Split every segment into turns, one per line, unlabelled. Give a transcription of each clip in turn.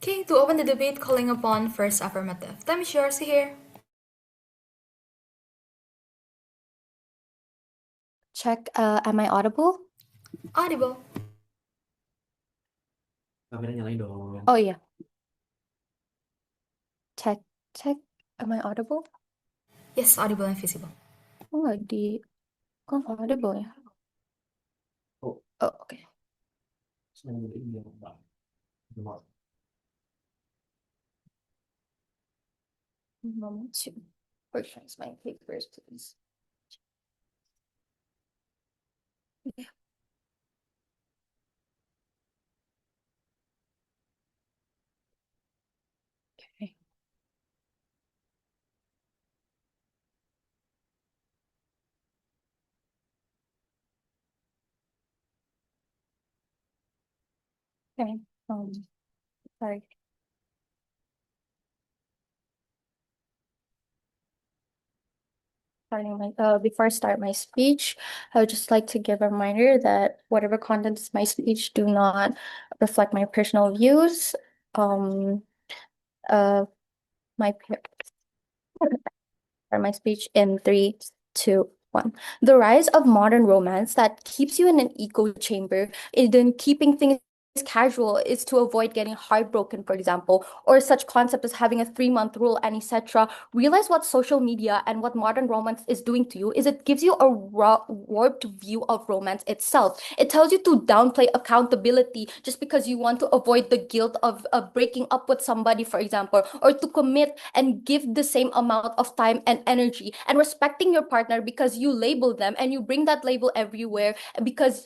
Okay, to open the debate, calling upon first affirmative. Time is yours here.
Check, am I audible?
Audible.
Kamera nyalain dong.
Oh yeah. Check, check. Am I audible?
Yes, audible and visible.
Oh nggak di, kok nggak audible ya?
Oh,
Oh oke.
senang ini ya, Mbak. Cuma
Moment to organize my papers, please. Yeah. Okay. Okay. Sorry. Before I start my speech, I would just like to give a reminder that whatever contents my speech do not reflect my personal views. Uh, my start my speech in three, two, one. The rise of modern romance that keeps you in an echo chamber, and then keeping things casual is to avoid getting heartbroken, for example, or such concept as having a 3-month rule and etc. Realize what social media and what modern romance is doing to you is it gives you a warped view of romance itself. It tells you to downplay accountability just because you want to avoid the guilt of breaking up with somebody, for example, or to commit and give the same amount of time and energy and respecting your partner because you label them and you bring that label everywhere because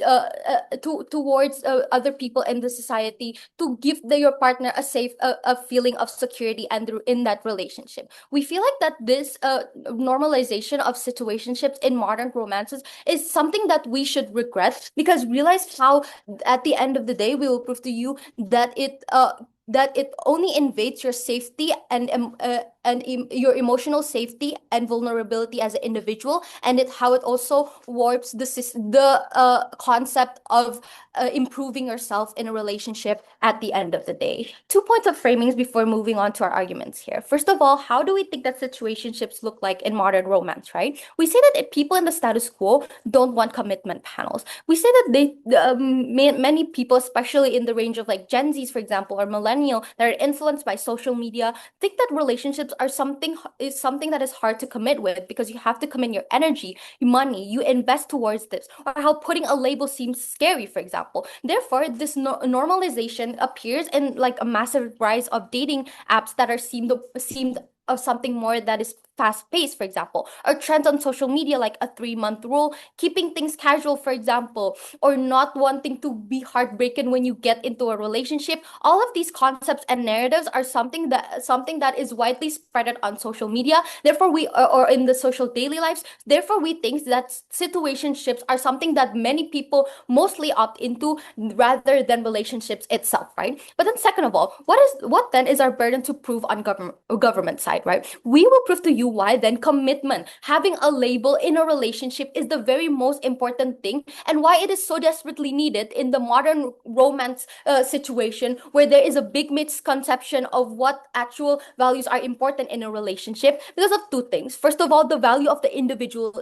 towards other people in the society to give your partner a safe a feeling of security and in that relationship. We feel like that this normalization of situationships in modern romances is something that we should regret because realize how at the end of the day we will prove to you that it only invades your safety and your emotional safety and vulnerability as an individual, and how it also warps the concept of improving yourself in a relationship at the end of the day. 2 points of framings before moving on to our arguments here. First of all, how do we think that situationships look like in modern romance, right? We say that if people in the status quo don't want commitment panels. We say that many people, especially in the range of like Gen Zs, for example, or millennial, that are influenced by social media, think that relationships are something that is hard to commit with because you have to commit your energy, your money, you invest towards this, or how putting a label seems scary, for example. Therefore, this normalization appears in like a massive rise of dating apps that are seemed of something more that is fast paced, for example, or trends on social media like a 3-month rule, keeping things casual, for example, or not wanting to be heartbroken when you get into a relationship. All of these concepts and narratives are something that is widely spread on social media. Therefore, we or in the social daily lives. Therefore, we think that situationships are something that many people mostly opt into rather than relationships itself, right? But then, second of all, what then is our burden to prove on government side, right? We will prove to you why then commitment, having a label in a relationship, is the very most important thing, and why it is so desperately needed in the modern romance situation where there is a big misconception of what actual values are important in a relationship because of two things. First of all, the value of the individual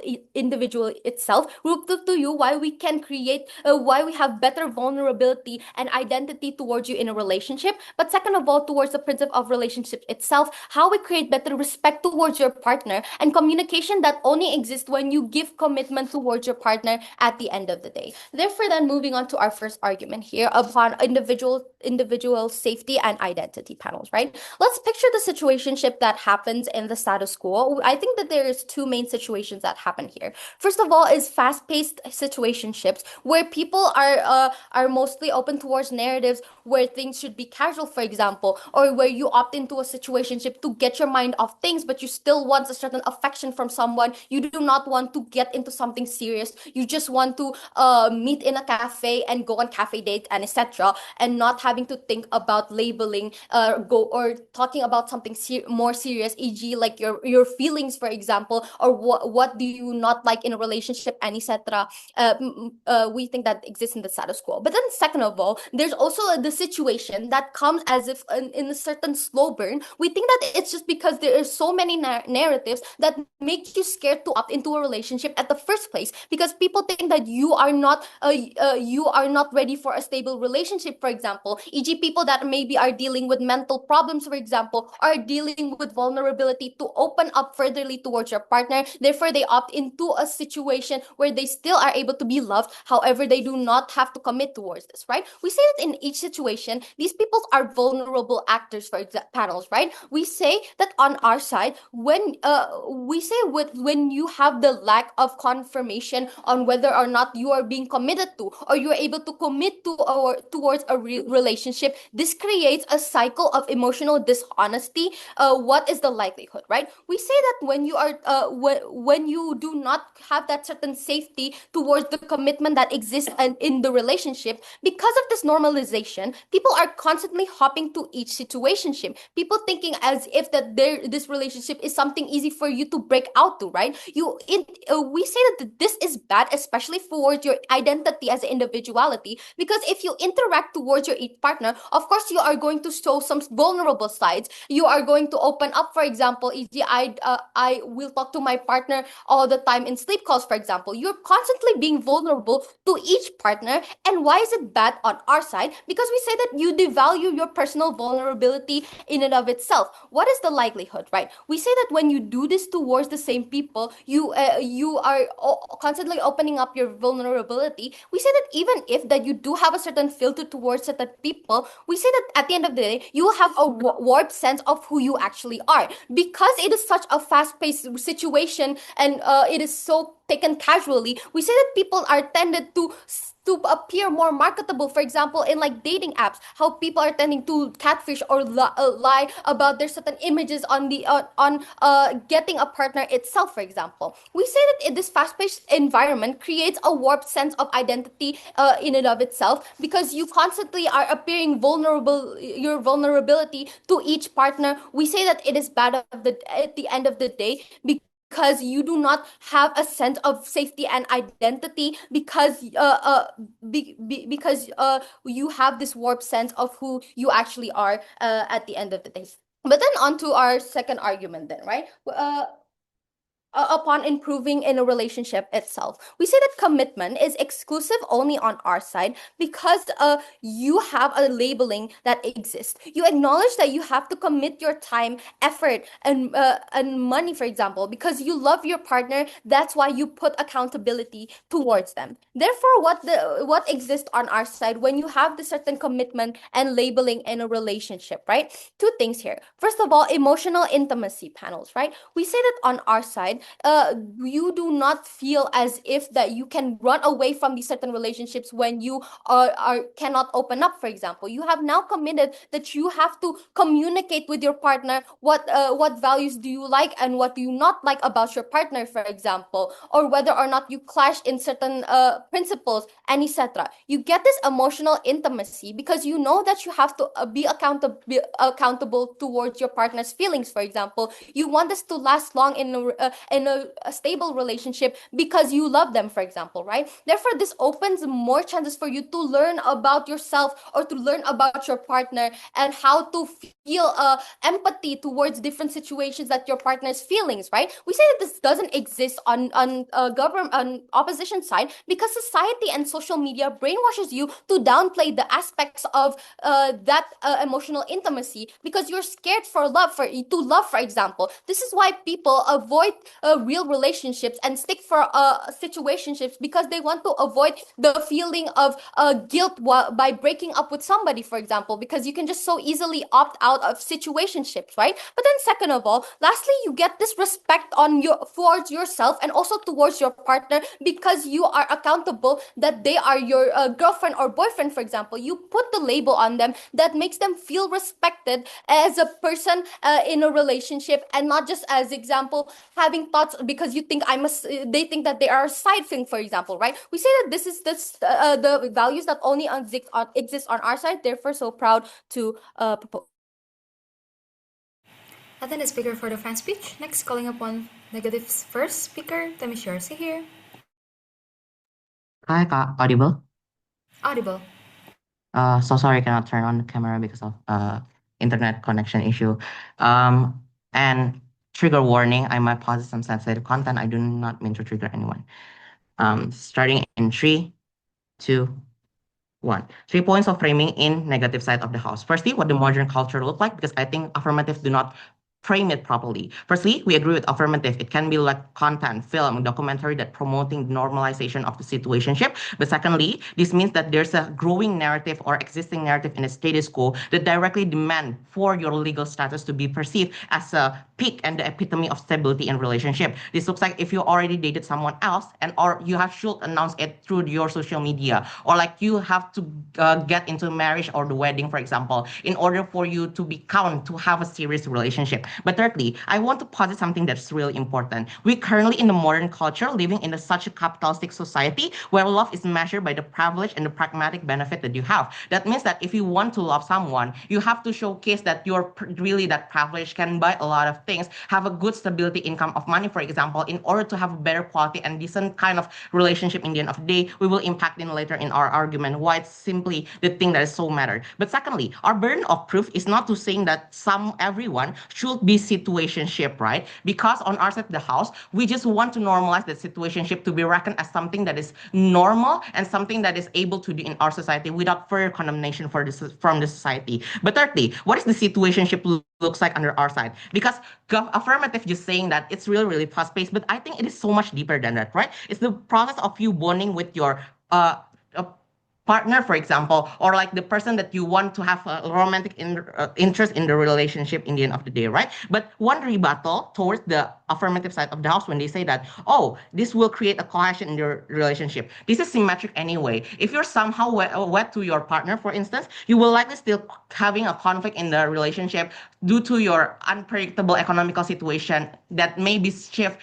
itself. We'll prove to you why we can create why we have better vulnerability and identity towards you in a relationship. But second of all, towards the principle of relationship itself, how we create better respect towards your partner and communication that only exists when you give commitment towards your partner at the end of the day. Therefore, then moving on to our first argument here upon individual safety and identity panels, right? Let's picture the situationship that happens in the status quo. I think that there is two main situations that happen here. First of all is fast-paced situationships where people are mostly open towards narratives where things should be casual, for example, or where you opt into a situationship to get your mind off things, but you still wants a certain affection from someone. You do not want to get into something serious. You just want to meet in a cafe and go on cafe date and etc. And not having to think about labeling go or talking about something more serious, e.g. like your feelings, for example, or what do you not like in a relationship and etc. We think that exists in the status quo. But then second of all, there's also the situation that comes as if in a certain slow burn. We think that it's just because there are so many narratives that make you scared to opt into a relationship at the first place, because people think that you are not ready for a stable relationship, for example, e.g. people that maybe are dealing with mental problems, for example, are dealing with vulnerability to open up furtherly towards your partner. Therefore, they opt into a situation where they still are able to be loved. However, they do not have to commit towards this, right? We say that in each situation, these people are vulnerable actors for panels, right? We say that on our side, when you have the lack of confirmation on whether or not you are being committed to, or you are able to commit to or towards a relationship, this creates a cycle of emotional dishonesty. What is the likelihood, right? We say that when you are when you do not have that certain safety towards the commitment that exists in the relationship, because of this normalization, people are constantly hopping to each situationship, people thinking as if that this relationship is something easy for you to break out to, right? We say that this is bad, especially towards your identity as an individuality, because if you interact towards your each partner, of course you are going to show some vulnerable sides. You are going to open up, for example, e.g. I will talk to my partner all the time in sleep calls, for example. You're constantly being vulnerable to each partner. And why is it bad on our side? Because we say that you devalue your personal vulnerability in and of itself. What is the likelihood, right? We say that when you do this towards the same people, you are constantly opening up your vulnerability. We say that even if that you do have a certain filter towards certain people, we say that at the end of the day, you will have a warped sense of who you actually are, because it is such a fast-paced situation and it is so taken casually. We say that people are tended to appear more marketable, for example, in like dating apps, how people are tending to catfish or lie about their certain images on the on getting a partner itself, for example. We say that in this fast-paced environment creates a warped sense of identity in and of itself, because you constantly are appearing vulnerable, your vulnerability to each partner. We say that it is bad at the end of the day, because you do not have a sense of safety and identity, because you have this warped sense of who you actually are at the end of the day. But then on to our second argument then, right? Upon improving in a relationship itself, we say that commitment is exclusive only on our side, because you have a labeling that exists. You acknowledge that you have to commit your time, effort, and money, for example, because you love your partner. That's why you put accountability towards them. Therefore, what exists on our side when you have the certain commitment and labeling in a relationship, right? Two things here. First of all, emotional intimacy panels, right? We say that on our side, you do not feel as if that you can run away from these certain relationships when you are cannot open up, for example. You have now committed that you have to communicate with your partner what values do you like and what do you not like about your partner, for example, or whether or not you clash in certain principles and etc. You get this emotional intimacy because you know that you have to be accountable towards your partner's feelings, for example. You want this to last long in a stable relationship because you love them, for example, right? Therefore, this opens more chances for you to learn about yourself or to learn about your partner and how to feel empathy towards different situations that your partner's feelings, right? We say that this doesn't exist on government on opposition side because society and social media brainwashes you to downplay the aspects of that emotional intimacy because you're scared for love, for example. This is why people avoid real relationships and stick for situationships because they want to avoid the feeling of guilt by breaking up with somebody, for example, because you can just so easily opt out of situationships, right? But then second of all, lastly, you get this respect on your towards yourself and also towards your partner because you are accountable that they are your girlfriend or boyfriend, for example. You put the label on them that makes them feel respected as a person in a relationship, and not just as example having thoughts because you think they think that they are a side thing, for example, right? We say that this is the values that only exist on our side, therefore so proud to propose.
Adnan is speaker for the fan speech. Next, calling upon negative's first speaker, Temishore. See here.
Hi, Kak. Audible?
Audible.
So sorry I cannot turn on the camera because of internet connection issue. And trigger warning, I might post some sensitive content. I do not mean to trigger anyone. Starting in 3, 2, 1. 3 points of framing in negative side of the house. Firstly, what the modern culture look like, because I think affirmative do not frame it properly. Firstly, we agree with affirmative. It can be like content, film, documentary that promoting normalization of the situationship. But secondly, this means that there's a growing narrative or existing narrative in the status quo that directly demand for your legal status to be perceived as a peak and the epitome of stability in relationship. This looks like if you already dated someone else and or you have should announce it through your social media, or like you have to get into marriage or the wedding, for example, in order for you to be count to have a serious relationship. But thirdly, I want to posit something that's really important. We currently in the modern culture living in such a capitalistic society where love is measured by the privilege and the pragmatic benefit that you have. That means that if you want to love someone, you have to showcase that you're really that privileged, can buy a lot of things, have a good stability income of money, for example, in order to have a better quality and decent kind of relationship in the end of the day. We will impact in later in our argument why it's simply the thing that is so matter. But secondly, our burden of proof is not to saying that everyone should be situationship, right? Because on our side of the house, we just want to normalize that situationship to be reckoned as something that is normal and something that is able to do in our society without further condemnation from the society. But thirdly, what is the situationship looks like under our side? Because affirmative just saying that it's really, really fast-paced, but I think it is so much deeper than that, right? It's the process of you bonding with your uh, partner, for example, or like the person that you want to have a romantic interest in the relationship in the end of the day, right? But one rebuttal towards the affirmative side of the house when they say that, oh, this will create a cohesion in your relationship. This is symmetric anyway. If you're somehow wed to your partner, for instance, you will likely still having a conflict in the relationship due to your unpredictable economical situation that may be shift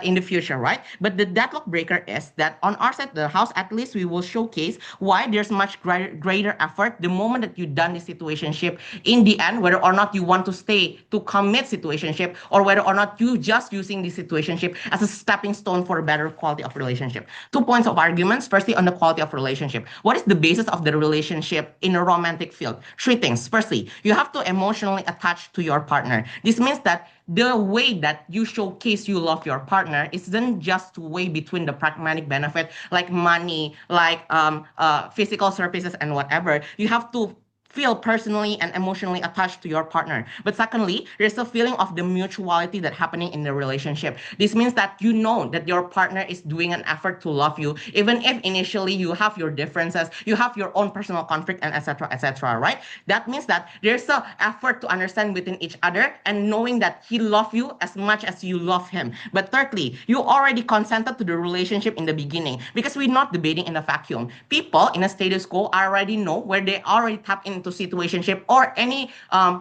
in the future, right? But the deadlock breaker is that on our side of the house, at least we will showcase why there's much greater effort the moment that you done the situationship in the end, whether or not you want to stay to commit situationship or whether or not you just using the situationship as a stepping stone for a better quality of relationship. 2 points of arguments. Firstly, on the quality of relationship. What is the basis of the relationship in a romantic field? 3 things. Firstly, you have to emotionally attach to your partner. This means that the way that you showcase you love your partner isn't just to weigh between the pragmatic benefit like money, like physical services and whatever. You have to feel personally and emotionally attached to your partner. But secondly, there's a feeling of the mutuality that happening in the relationship. This means that you know that your partner is doing an effort to love you, even if initially you have your differences, you have your own personal conflict and etc., right? That means that there's a effort to understand within each other and knowing that he love you as much as you love him. But thirdly, you already consented to the relationship in the beginning because we're not debating in a vacuum. People in a status quo already know where they already tap into situationship or any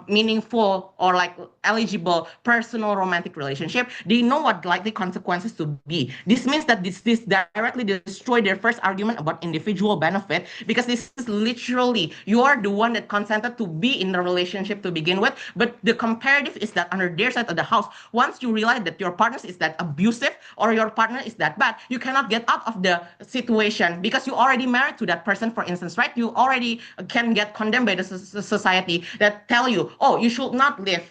meaningful or like eligible personal romantic relationship. They know what likely consequences to be. This means that this directly destroy their first argument about individual benefit because this is literally you are the one that consented to be in the relationship to begin with. But the comparative is that under their side of the house, once you realize that your partner is that abusive or your partner is that bad, you cannot get out of the situation because you already married to that person, for instance, right? You already can get condemned by the society that tell you, oh, you should not leave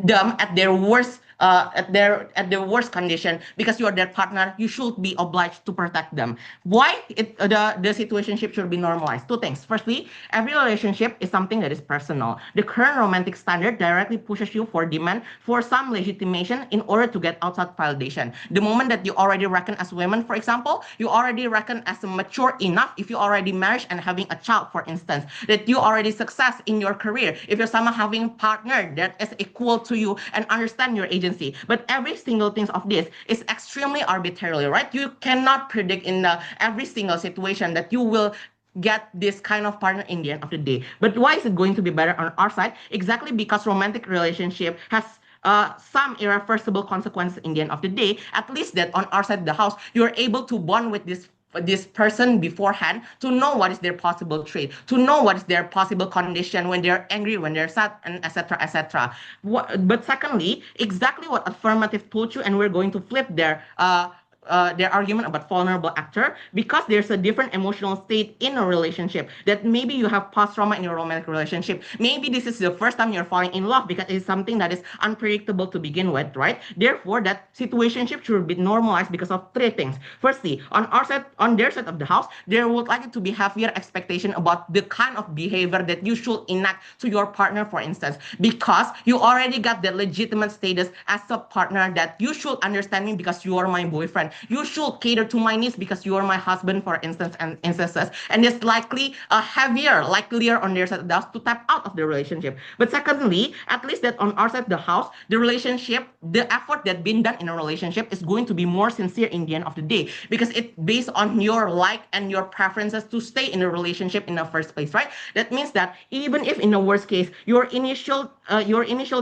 them at their worst at their worst condition, because you are their partner, you should be obliged to protect them. Why the situationship should be normalized? Two things. Firstly, every relationship is something that is personal. The current romantic standard directly pushes you for demand for some legitimation in order to get outside validation. The moment that you already reckon as women, for example, you already reckon as mature enough, if you already married and having a child, for instance, that you already success in your career, if you're someone having a partner that is equal to you and understand your agency. But every single thing of this is extremely arbitrarily, right? You cannot predict in every single situation that you will get this kind of partner in the end of the day. But why is it going to be better on our side? Exactly because romantic relationship has some irreversible consequences in the end of the day. At least that on our side of the house, you're able to bond with this person beforehand, to know what is their possible trait, to know what is their possible condition when they're angry, when they're sad, and etc., etc. But secondly, exactly what Affirmative told you, and we're going to flip their argument about vulnerable actor, because there's a different emotional state in a relationship, that maybe you have past trauma in your romantic relationship, maybe this is the first time you're falling in love, because it's something that is unpredictable to begin with, right? Therefore that situationship should be normalized because of three things. Firstly, on their side of the house, there would like to be heavier expectation about the kind of behavior that you should enact to your partner, for instance, because you already got the legitimate status as a partner, that you should understand me because you are my boyfriend, you should cater to my needs because you are my husband, for instance, and instances. And it's likely likelier on their side of the house to tap out of the relationship. But secondly, at least that on our side of the house, the relationship, the effort that been done in a relationship is going to be more sincere in the end of the day, because it's based on your like and your preferences to stay in a relationship in the first place, right? That means that even if in the worst case your initial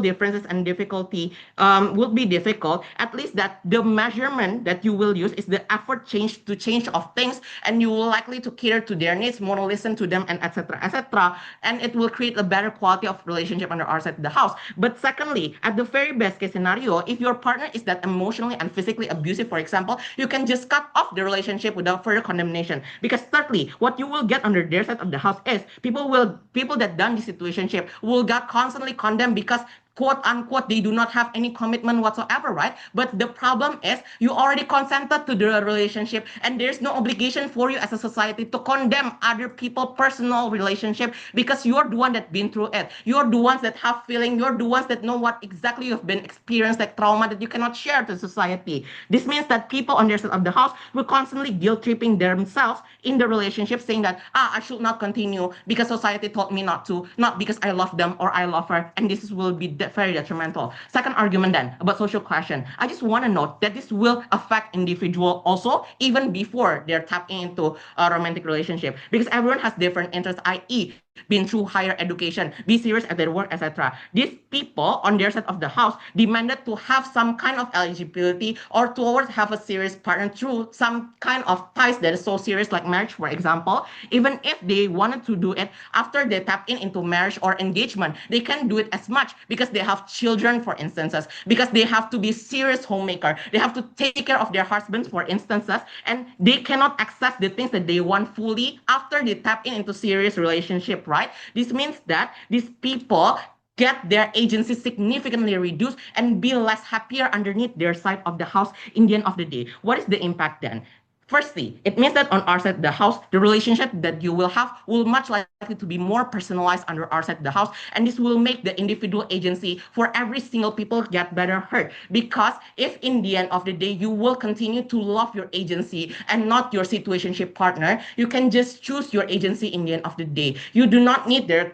differences and difficulty will be difficult, at least that the measurement that you will use is the effort change of things, and you will likely to cater to their needs, more listen to them, and etc., etc., and it will create a better quality of relationship under our side of the house. But secondly, at the very best case scenario, if your partner is that emotionally and physically abusive, for example, you can just cut off the relationship without further condemnation. Because thirdly, what you will get under their side of the house is people that done this situationship will get constantly condemned, because quote unquote they do not have any commitment whatsoever, right? But the problem is you already consented to the relationship, and there's no obligation for you as a society to condemn other people personal relationship, because you're the one that been through it, you're the ones that have feeling, you're the ones that know what exactly you've been experienced, like trauma that you cannot share to society. This means that people on their side of the house will constantly guilt tripping themselves in the relationship, saying that I should not continue because society told me not to, not because I love them or I love her, and this will be very detrimental. Second argument then about social question. I just want to note that this will affect individual also, even before they're tapping into a romantic relationship, because everyone has different interests, i.e., been through higher education, be serious at their work, etc. These people on their side of the house demanded to have some kind of eligibility or towards have a serious partner through some kind of ties that is so serious, like marriage, for example. Even if they wanted to do it after they tap into marriage or engagement, they can do it as much because they have children, for instances, because they have to be serious homemaker, they have to take care of their husbands, for instances, and they cannot access the things that they want fully after they tap into serious relationship, right? This means that these people get their agency significantly reduced and be less happier underneath their side of the house in the end of the day. What is the impact then? Firstly, it means that on our side of the house, the relationship that you will have will much likely to be more personalized under our side of the house, and this will make the individual agency for every single people get better hurt. Because if in the end of the day you will continue to love your agency and not your situationship partner, you can just choose your agency in the end of the day. You do not need their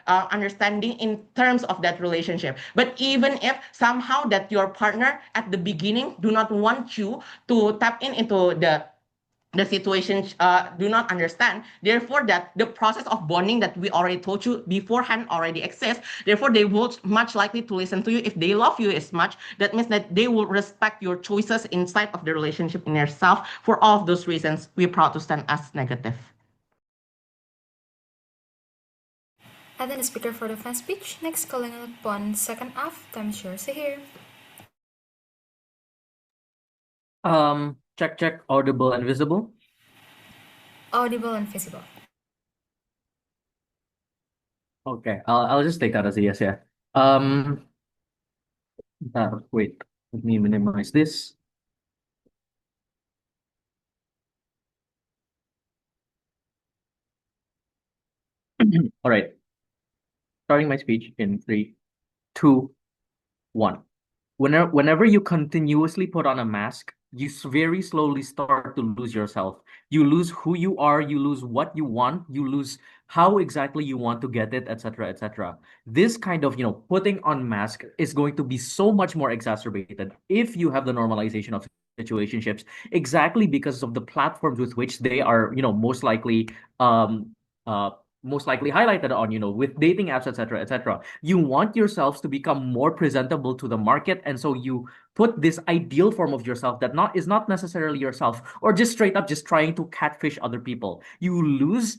understanding in terms of that relationship. But even if somehow that your partner at the beginning do not want you to tap into the situation, do not understand, therefore that the process of bonding that we already told you beforehand already exists, therefore they will much likely to listen to you. If they love you as much, that means that they will respect your choices inside of the relationship in yourself. For all of those reasons, we're proud to stand as negative.
Adnan is speaker for the fan speech. Next, calling upon second half, time is yours here.
Check, audible and visible.
Audible and visible.
Okay, I'll just take that as a yes, yeah. Um, Wait, let me minimize this. All right, starting my speech in 3, 2, 1. Whenever you continuously put on a mask, you very slowly start to lose yourself. You lose who you are, you lose what you want, you lose how exactly you want to get it, etc., etc. This kind of, putting on mask is going to be so much more exacerbated if you have the normalization of situationships, exactly because of the platforms with which they are, um uh most likely highlighted on, with dating apps, etc., etc. You want yourselves to become more presentable to the market, and so you put this ideal form of yourself that not is not necessarily yourself, or just straight up just trying to catfish other people. You lose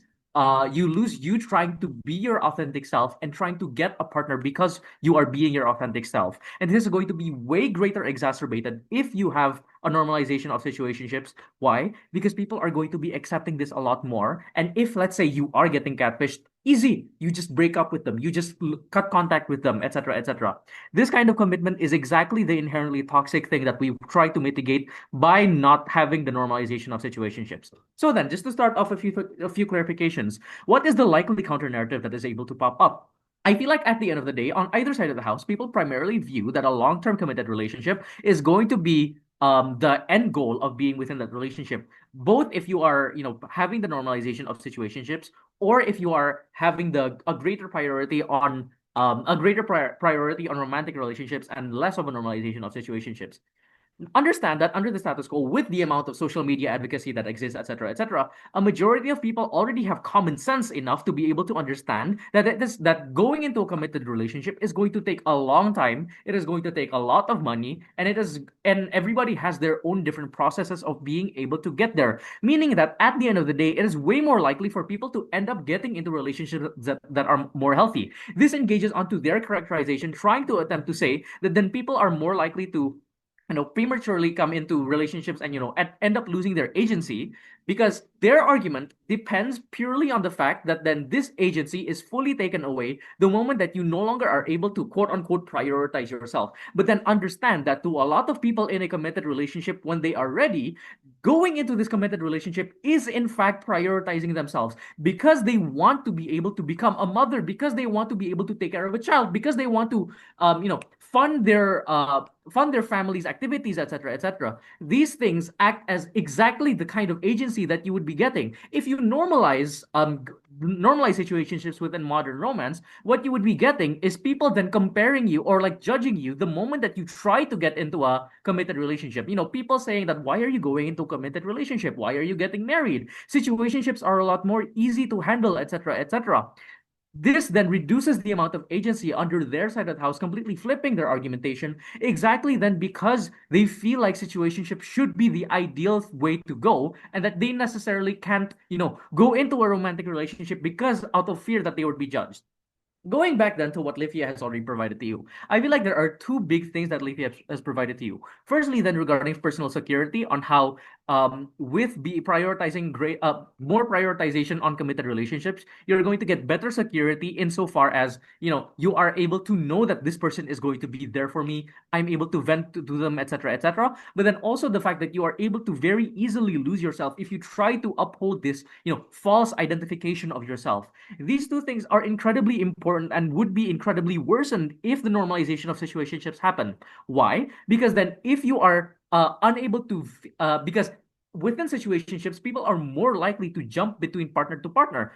you trying to be your authentic self and trying to get a partner because you are being your authentic self. And this is going to be way greater exacerbated if you have a normalization of situationships. Why? Because people are going to be accepting this a lot more. And if, let's say, you are getting catfished, easy. You just break up with them. You just cut contact with them, etc., etc. This kind of commitment is exactly the inherently toxic thing that we try to mitigate by not having the normalization of situationships. So then, just to start off a few clarifications, what is the likely counter narrative that is able to pop up? I feel like at the end of the day, on either side of the house, people primarily view that a long-term committed relationship is going to be the end goal of being within that relationship. Both if you are, having the normalization of situationships, or if you are having a greater priority on priority on romantic relationships and less of a normalization of situationships. Understand that under the status quo, with the amount of social media advocacy that exists, etc., a majority of people already have common sense enough to be able to understand that going into a committed relationship is going to take a long time. It is going to take a lot of money, and everybody has their own different processes of being able to get there. Meaning that at the end of the day, it is way more likely for people to end up getting into relationships that are more healthy. This engages onto their characterization, trying to attempt to say that then people are more likely to prematurely come into relationships and end up losing their agency, because their argument depends purely on the fact that then this agency is fully taken away the moment that you no longer are able to quote unquote prioritize yourself. But then understand that to a lot of people in a committed relationship, when they are ready, going into this committed relationship is in fact prioritizing themselves, because they want to be able to become a mother, because they want to be able to take care of a child, because they want to fund their family's activities, etc., etc. These things act as exactly the kind of agency that you would be getting if you normalize situationships within modern romance. What you would be getting is people then comparing you or like judging you the moment that you try to get into a committed relationship. People saying that, why are you going into a committed relationship? Why are you getting married? Situationships are a lot more easy to handle, etc., etc. This then reduces the amount of agency under their side of the house, completely flipping their argumentation. Exactly then, because they feel like situationship should be the ideal way to go, and that they necessarily can't, go into a romantic relationship because out of fear that they would be judged. Going back then to what Lithia has already provided to you, I feel like there are two big things that Lithia has provided to you. Firstly, then regarding personal security, on how with be prioritizing more prioritization on committed relationships, you're going to get better security insofar as you are able to know that this person is going to be there for me. I'm able to vent to them, etc., etc. But then also the fact that you are able to very easily lose yourself if you try to uphold this false identification of yourself. These two things are incredibly important and would be incredibly worsened if the normalization of situationships happen. Why? Because then if you are unable to, because within situationships, people are more likely to jump between partner to partner,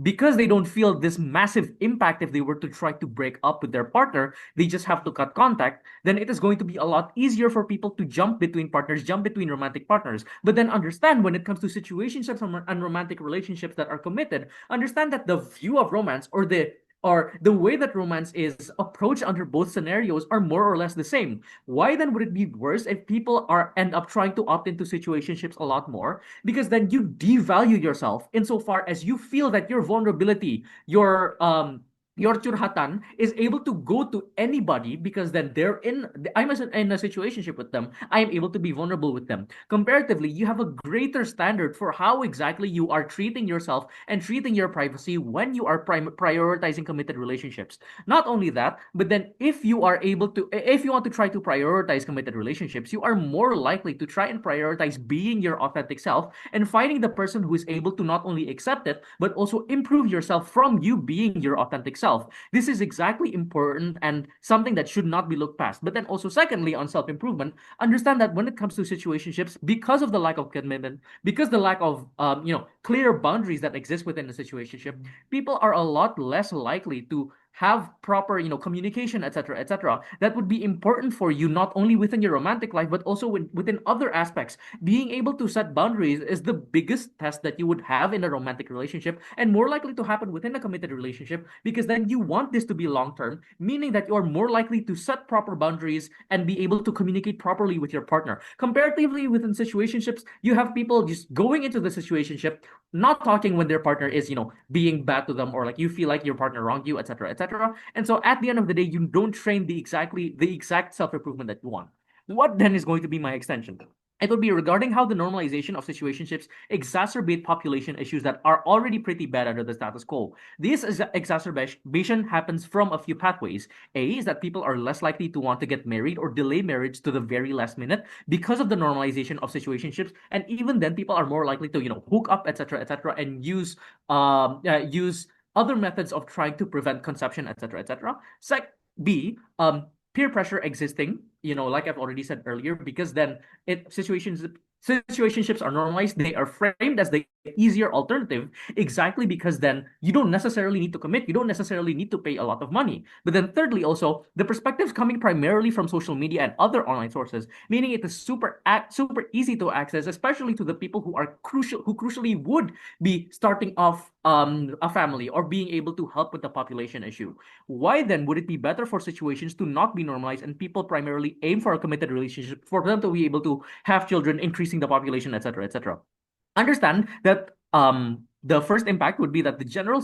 because they don't feel this massive impact if they were to try to break up with their partner, they just have to cut contact. Then it is going to be a lot easier for people to jump between partners, jump between romantic partners. But then understand, when it comes to situationships and romantic relationships that are committed, understand that the view of romance, or the way that romance is approached under both scenarios, are more or less the same. Why then would it be worse if people end up trying to opt into situationships a lot more? Because then you devalue yourself insofar as you feel that your vulnerability, your curhatan is able to go to anybody because then I'm in a situationship with them. I am able to be vulnerable with them. Comparatively, you have a greater standard for how exactly you are treating yourself and treating your privacy when you are prioritizing committed relationships. Not only that, but then if you want to try to prioritize committed relationships, you are more likely to try and prioritize being your authentic self and finding the person who is able to not only accept it, but also improve yourself from you being your authentic self. This is exactly important and something that should not be looked past. But then also, secondly, on self improvement, understand that when it comes to situationships, because of the lack of commitment, because the lack of clear boundaries that exist within a situationship, people are a lot less likely to have proper communication, etc., etc., that would be important for you not only within your romantic life but also within other aspects. Being able to set boundaries is the biggest test that you would have in a romantic relationship, and more likely to happen within a committed relationship, because then you want this to be long term, meaning that you're more likely to set proper boundaries and be able to communicate properly with your partner. Comparatively, within situationships, you have people just going into the situationship not talking when their partner is being bad to them, or like you feel like your partner wronged you, etc., etc. And so at the end of the day, you don't train the exact self-improvement that you want. What then is going to be my extension? It would be regarding how the normalization of situationships exacerbate population issues that are already pretty bad under the status quo. This exacerbation happens from a few pathways. A is that people are less likely to want to get married or delay marriage to the very last minute because of the normalization of situationships, and even then, people are more likely to hook up, etc., etc., and use other methods of trying to prevent conception, etc., etc. B, peer pressure existing, like I've already said earlier, because then situationships are normalized, they are framed as the easier alternative, exactly because then you don't necessarily need to commit, you don't necessarily need to pay a lot of money. But then thirdly, also, the perspectives coming primarily from social media and other online sources, meaning it is super easy to access, especially to the people who crucially would be starting off a family or being able to help with the population issue. Why then would it be better for situations to not be normalized and people primarily aim for a committed relationship for them to be able to have children, increasing the population, etc., etc.? Understand that the first impact would be that the generational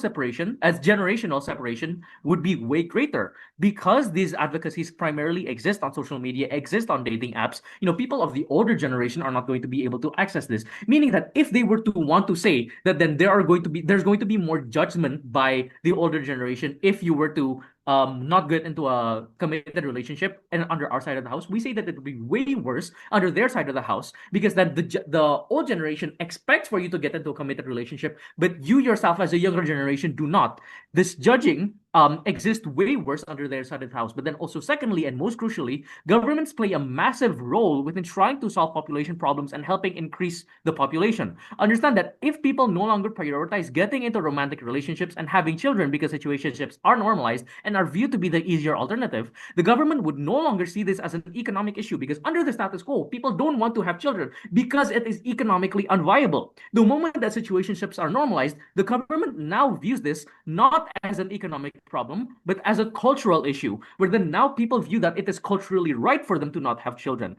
separation would be way greater, because these advocacies primarily exist on social media, exist on dating apps. People of the older generation are not going to be able to access this, meaning that if they were to want to say that, then there's going to be more judgment by the older generation if you were to not get into a committed relationship and under our side of the house. We say that it would be way worse under their side of the house, because then the old generation expects for you to get into a committed relationship, but you yourself as a younger generation do not. This judging exists way worse under their side of the house. But then also, secondly, and most crucially, governments play a massive role within trying to solve population problems and helping increase the population. Understand that if people no longer prioritize getting into romantic relationships and having children because situationships are normalized and are viewed to be the easier alternative, the government would no longer see this as an economic issue, because under the status quo, people don't want to have children because it is economically unviable. The moment that situationships are normalized, the government now views this not as an economic problem, but as a cultural issue, where then now people view that it is culturally right for them to not have children,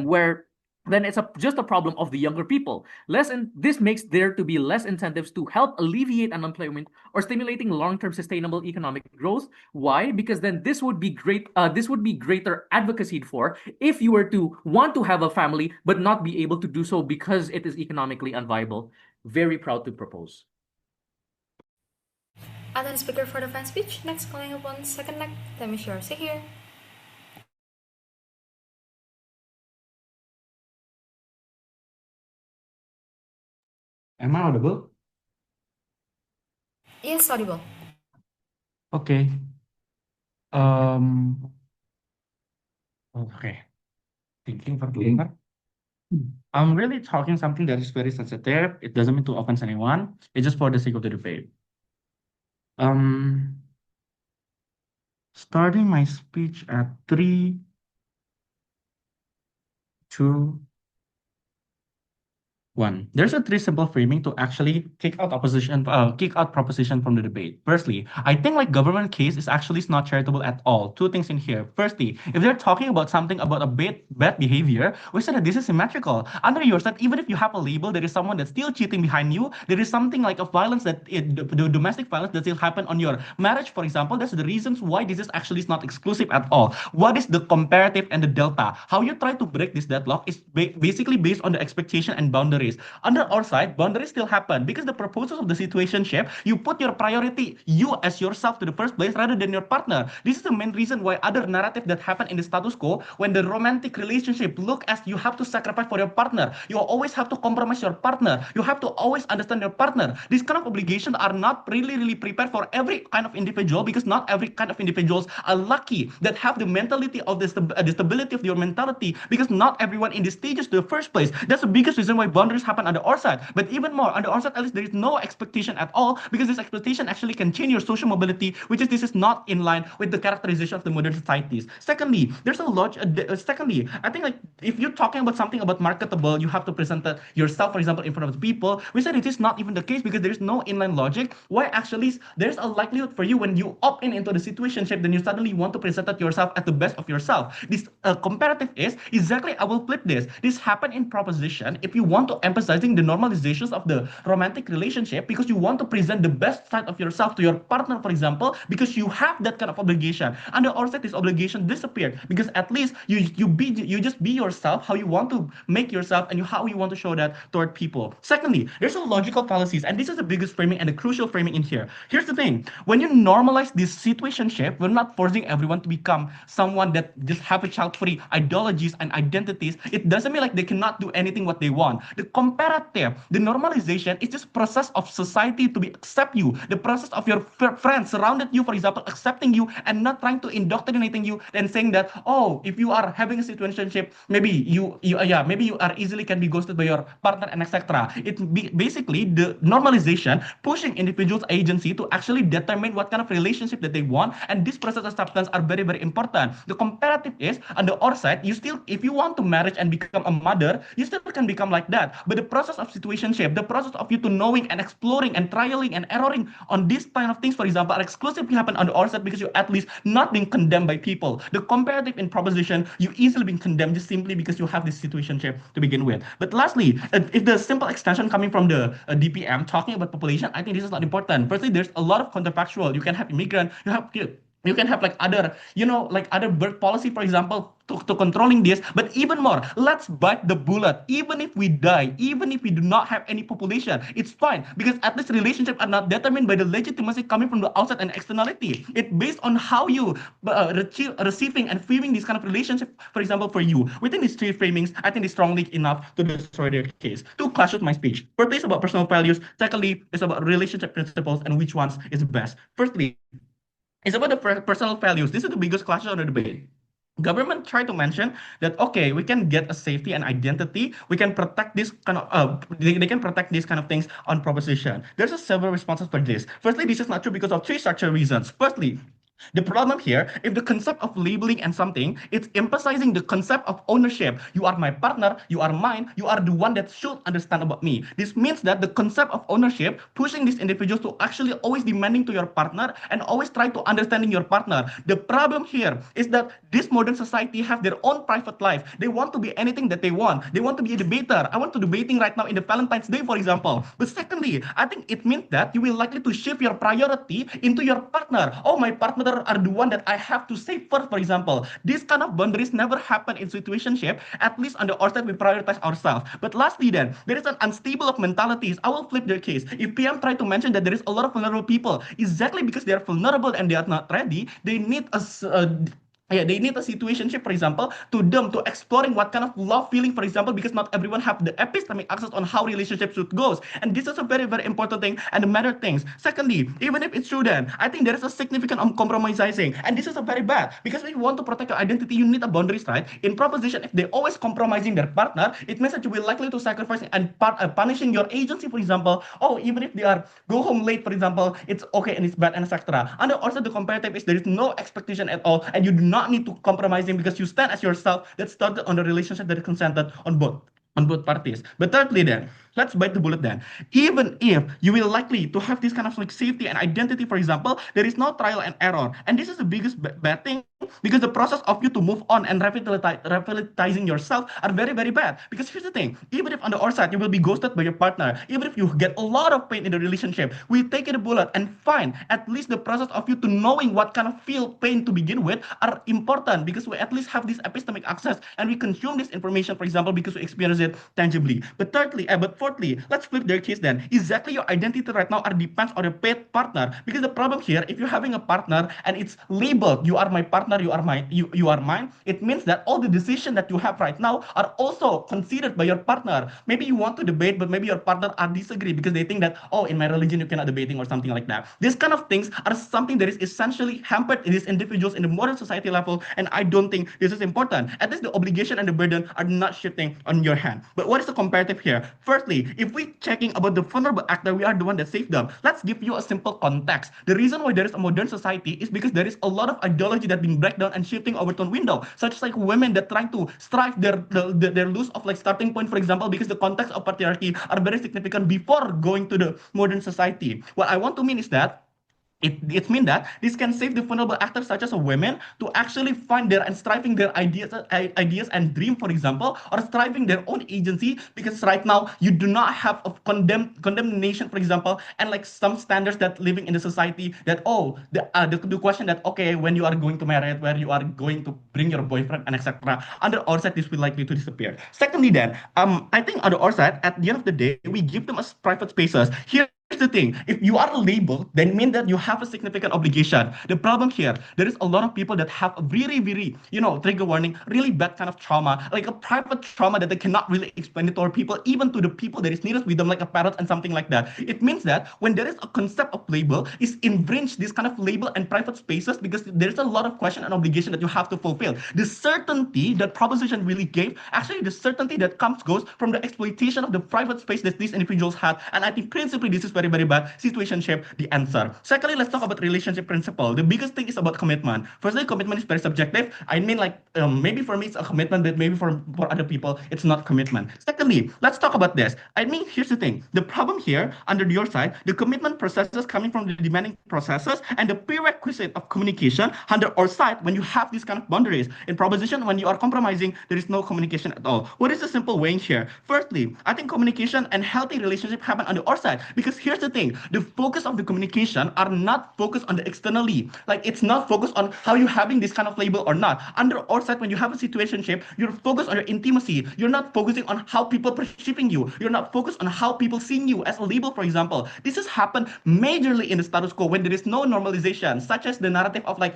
where then it's just a problem of the younger people. This makes there to be less incentives to help alleviate unemployment or stimulating long-term sustainable economic growth. Why? Because then this would be great. This would be greater advocacy for if you were to want to have a family but not be able to do so because it is economically unviable. Very proud to propose.
Adnan, speaker for the fan speech. Next, calling upon second neck. Let me share. Say here.
Am I audible?
Yes, audible.
Okay. Um. Okay. Thinking for later. I'm really talking something that is very sensitive. It doesn't mean to offend anyone. It's just for the sake of the debate. Um. Starting my speech at 3, 2, One, there's a three simple framing to actually kick out proposition from the debate. Firstly, I think like government case is actually not charitable at all. Two things in here. Firstly, if they're talking about something about a bad behavior, we said that this is symmetrical. Under your side, even if you have a label, there is someone that's still cheating behind you. There is something like a violence the domestic violence that still happen on your marriage, for example. That's the reasons why this is actually not exclusive at all. What is the comparative and the delta? How you try to break this deadlock is basically based on the expectation and boundaries. Under our side, boundaries still happen because the purposes of the situationship, you put your priority, you as yourself to the first place rather than your partner. This is the main reason why other narrative that happen in the status quo, when the romantic relationship look as you have to sacrifice for your partner, you always have to compromise your partner, you have to always understand your partner. These kind of obligations are not really prepared for every kind of individual, because not every kind of individuals are lucky that have the mentality of the stability of your mentality, because not everyone in these stages to the first place. That's the biggest reason why boundaries happen under our side. But even more, under our side, at least there is no expectation at all, because this expectation actually can change your social mobility, which is this is not in line with the characterization of the modern societies. Secondly, there's a lot. Secondly, I think like if you're talking about something about marketable, you have to present yourself, for example, in front of the people. We said it is not even the case because there is no inline logic. Why actually there's a likelihood for you when you opt in into the situationship, then you suddenly want to present yourself at the best of yourself. This comparative is exactly. I will flip this. This happened in proposition. If you want to emphasizing the normalizations of the romantic relationship because you want to present the best side of yourself to your partner, for example, because you have that kind of obligation. Under our side, this obligation disappeared because at least you just be yourself, how you want to make yourself, and how you want to show that toward people. Secondly, there's a logical fallacies, and this is the biggest framing and the crucial framing in here. Here's the thing: when you normalize this situationship, we're not forcing everyone to become someone that just have a child-free ideologies and identities. It doesn't mean like they cannot do anything what they want. The comparative, the normalization is just process of society to be accept you. The process of your friends surrounded you, for example, accepting you and not trying to indoctrinating you and saying that, oh, if you are having a situationship, maybe maybe you are easily can be ghosted by your partner and etc. Basically the normalization pushing individuals agency to actually determine what kind of relationship that they want, and this process acceptance are very important. The comparative is on the other side, you still, if you want to marriage and become a mother, you still can become like that. But the process of situationship, the process of you to knowing and exploring and trialing and erroring on this kind of things, for example, are exclusively happen on the other side because you at least not being condemned by people. The comparative in proposition, you easily being condemned just simply because you have this situationship to begin with. But lastly, if the simple extension coming from the DPM talking about population, I think this is not important. Firstly, there's a lot of counterfactual. You can have immigrant, you can have like other, like other birth policy, for example, to controlling this. But even more, let's bite the bullet. Even if we die, even if we do not have any population, it's fine, because at least relationships are not determined by the legitimacy coming from the outside and externality. It's based on how you receiving and viewing this kind of relationship, for example, for you. Within these three framings, I think it's strongly enough to destroy their case. To clash with my speech. Firstly, it's about personal values. Secondly, it's about relationship principles and which ones is best. Firstly, it's about the personal values. This is the biggest clash on the debate. Government try to mention that okay, we can get a safety and identity, we can protect this kind of they can protect these kind of things on proposition. There's a several responses for this. Firstly, this is not true because of three structural reasons. Firstly, the problem here, if the concept of labeling and something, it's emphasizing the concept of ownership. You are my partner, you are mine, you are the one that should understand about me. This means that the concept of ownership pushing these individuals to actually always demanding to your partner and always try to understanding your partner. The problem here is that this modern society have their own private life. They want to be anything that they want. They want to be a debater. I want to debating right now in the Valentine's Day, for example. But secondly, I think it means that you will likely to shift your priority into your partner. Oh, my partner are the one that I have to save first, for example. This kind of boundaries never happen in situationship. At least on the our side, we prioritize ourselves. But lastly, then, there is an unstable of mentalities. I will flip their case. If PM try to mention that there is a lot of vulnerable people, exactly because they are vulnerable and they are not ready, they need they need a situationship, for example, to them to exploring what kind of love feeling, for example, because not everyone have the epistemic access on how relationship should goes. And this is a very important thing and the matter things. Secondly, even if it's true, then I think there is a significant compromising, and this is a very bad, because if you want to protect your identity, you need a boundaries, right? In proposition, if they always compromising their partner, it means that you will likely to sacrifice and punishing your agency, for example. Oh, even if they are go home late, for example, it's okay and it's bad and etc. And also the comparative is there is no expectation at all, and you do not need to compromising because you stand as yourself that started on the relationship that is consented on both. on both parties. But thirdly, then let's bite the bullet. Then, even if you will likely to have this kind of like safety and identity, for example, there is no trial and error, and this is the biggest bad thing, because the process of you to move on and revitalizing yourself are very, very bad. Because here's the thing, even if on the other side you will be ghosted by your partner, even if you get a lot of pain in the relationship, we take it a bullet and fine, at least the process of you to knowing what kind of feel pain to begin with are important, because we at least have this epistemic access and we consume this information, for example, because we experience it tangibly. But fourthly, let's flip their case then. Exactly, your identity right now are depends on your paid partner, because the problem here, if you're having a partner and it's labeled, you are my partner, you are mine, it means that all the decisions that you have right now are also considered by your partner. Maybe you want to debate, but maybe your partner are disagree because they think that, oh, in my religion you cannot debating or something like that. These kind of things are something that is essentially hampered in these individuals in the modern society level, and I don't think this is important. At least the obligation and the burden are not shifting on your hand. But what is the comparative here? Firstly, if we checking about the vulnerable actor, we are the one that saved them. Let's give you a simple context. The reason why there is a modern society is because there is a lot of ideology that being breakdown and shifting over to window, such as like women that trying to strive their loose of like starting point, for example, because the context of patriarchy are very significant before going to the modern society. What I want to mean is that it means that this can save the vulnerable actors such as a women to actually find their and striving their ideas and dream, for example, or striving their own agency, because right now you do not have a condemnation, for example, and like some standards that living in the society that, oh, the question that, okay, when you are going to marry, where you are going to bring your boyfriend and etc. Under our side, this will likely to disappear. Secondly, then I think on the our side, at the end of the day, we give them as private spaces. Here's the thing, if you are labeled, then mean that you have a significant obligation. The problem here, there is a lot of people that have a very, very, trigger warning, really bad kind of trauma, like a private trauma that they cannot really explain it to our people, even to the people that is nearest with them, like a parent and something like that. It means that when there is a concept of label, is infringe this kind of label and private spaces, because there's a lot of question and obligation that you have to fulfill. The certainty that proposition really gave, actually the certainty that goes from the exploitation of the private space that these individuals had. And I think principally this is very, very bad. Situationship, the answer. Secondly, let's talk about relationship principle. The biggest thing is about commitment. Firstly, commitment is very subjective. I mean, like, maybe for me it's a commitment, but maybe for other people it's not commitment. Secondly, let's talk about this. I mean, here's the thing. The problem here, under your side, the commitment processes coming from the demanding processes and the prerequisite of communication. Under our side, when you have these kind of boundaries in proposition, when you are compromising, there is no communication at all. What is the simple way here? Firstly, I think communication and healthy relationship happen on the our side, because here's the thing, the focus of the communication are not focused on the externally, like it's not focused on how you having this kind of label or not. Under our side, when you have a situationship, you're focused on your intimacy, you're not focusing on how people perceiving you, you're not focused on how people seeing you as a label, for example. This has happened majorly in the status quo when there is no normalization, such as the narrative of like,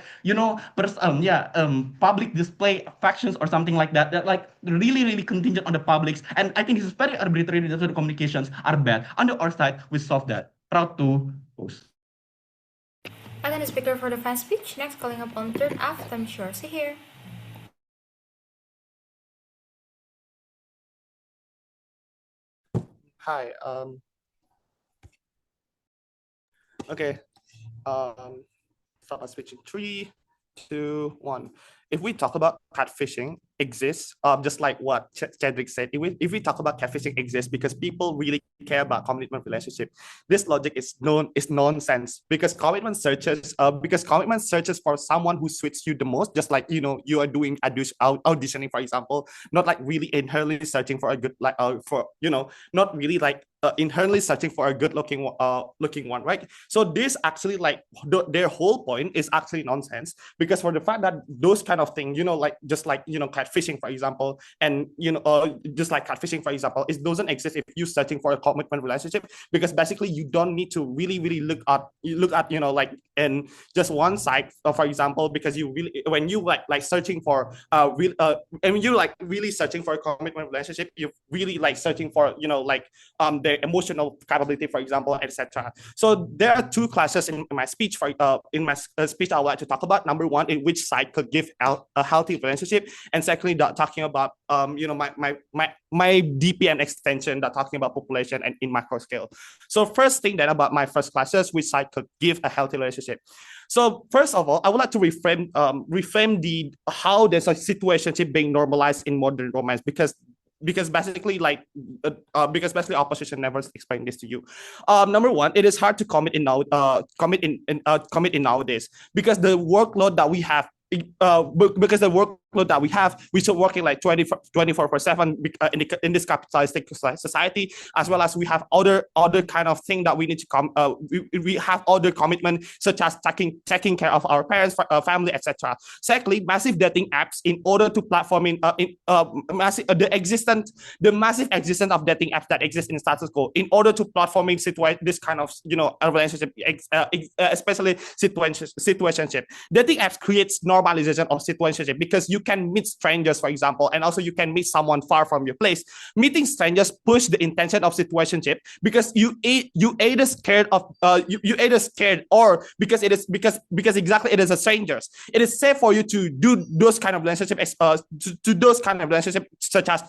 public display factions or something like that, that like really, really contingent on the publics. And I think this is very arbitrary, that the communications are bad. Under our side, we solve that. Proud to host.
And then the speaker for the fan speech. Next, calling up on third F, I'm sure. See here.
Hi. Okay. Start by switching 3, 2, 1. If we talk about catfishing exists, just like what Cedrick said, if we talk about catfishing exists because people really care about commitment relationship, this logic is nonsense, because commitment searches for someone who suits you the most, just like you are doing auditioning, for example, not like really inherently searching for a good not really like inherently searching for a good looking one, right? So this actually like their whole point is actually nonsense, because for the fact that those kind of thing, catfishing, for example, and just like catfishing, for example, it doesn't exist if you're searching for a commitment relationship, because basically you don't need to really look at like in just one side, for example, because you really, when you like searching for and you like really searching for a commitment relationship, you're really like searching for their emotional capability, for example, etc. So there are two classes in my speech speech I would like to talk about. Number one, in which side could give a healthy relationship, and secondly, talking about my DPN extension, that talking about population and in macro scale. So first thing then about my first classes, which side could give a healthy relationship. So first of all, I would like to reframe the how there's a situationship being normalized in modern romance, because because basically opposition never explained this to you. Number one, it is hard to commit in nowadays because the workload that we have. Because the workload that we have, we still working like 24/7 in this capitalistic society, as well as we have other kind of thing that we need to we have other commitment, such as taking care of our parents, family, etc. Secondly, massive dating apps in order to platforming the massive existence of dating apps that exist in status quo in order to platforming this kind of relationship, especially situationship. Dating apps creates normalization of situationship because you can meet strangers, for example, and also you can meet someone far from your place. Meeting strangers push the intention of situationship because you either scared of you either scared or because it is because exactly it is a strangers. It is safe for you to do those kind of relationships to those kind of relationships such as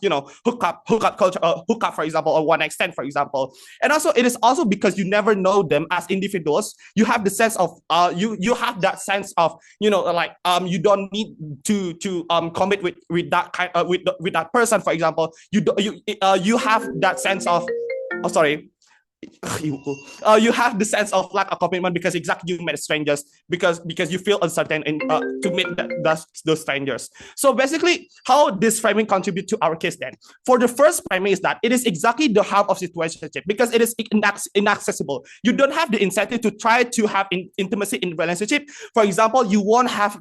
hookup culture, hookup for example, or one night stand for example. And also it is also because you never know them as individuals. You have the sense of you have that sense of you don't need to commit with that kind with that person, for example. You have that sense of you have the sense of lack of commitment because exactly you met strangers because you feel uncertain in to meet those strangers. So basically, how this framing contribute to our case then? For the first framing is that it is exactly the heart of situationship because it is inaccessible. You don't have the incentive to try to have intimacy in relationship. For example, you won't have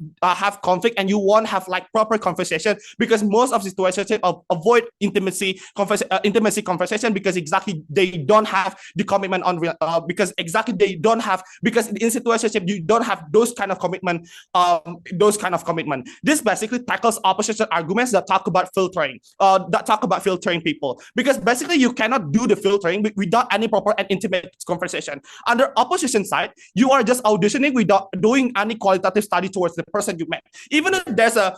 conflict and you won't have like proper conversation because most of situationship avoid intimacy conversation because exactly they don't have the commitment on because exactly they don't have because in situationship you don't have those kind of commitment. This basically tackles opposition arguments that talk about filtering people because basically you cannot do the filtering without any proper and intimate conversation. Under opposition side, you are just auditioning without doing any qualitative study towards the person you met. Even though there's a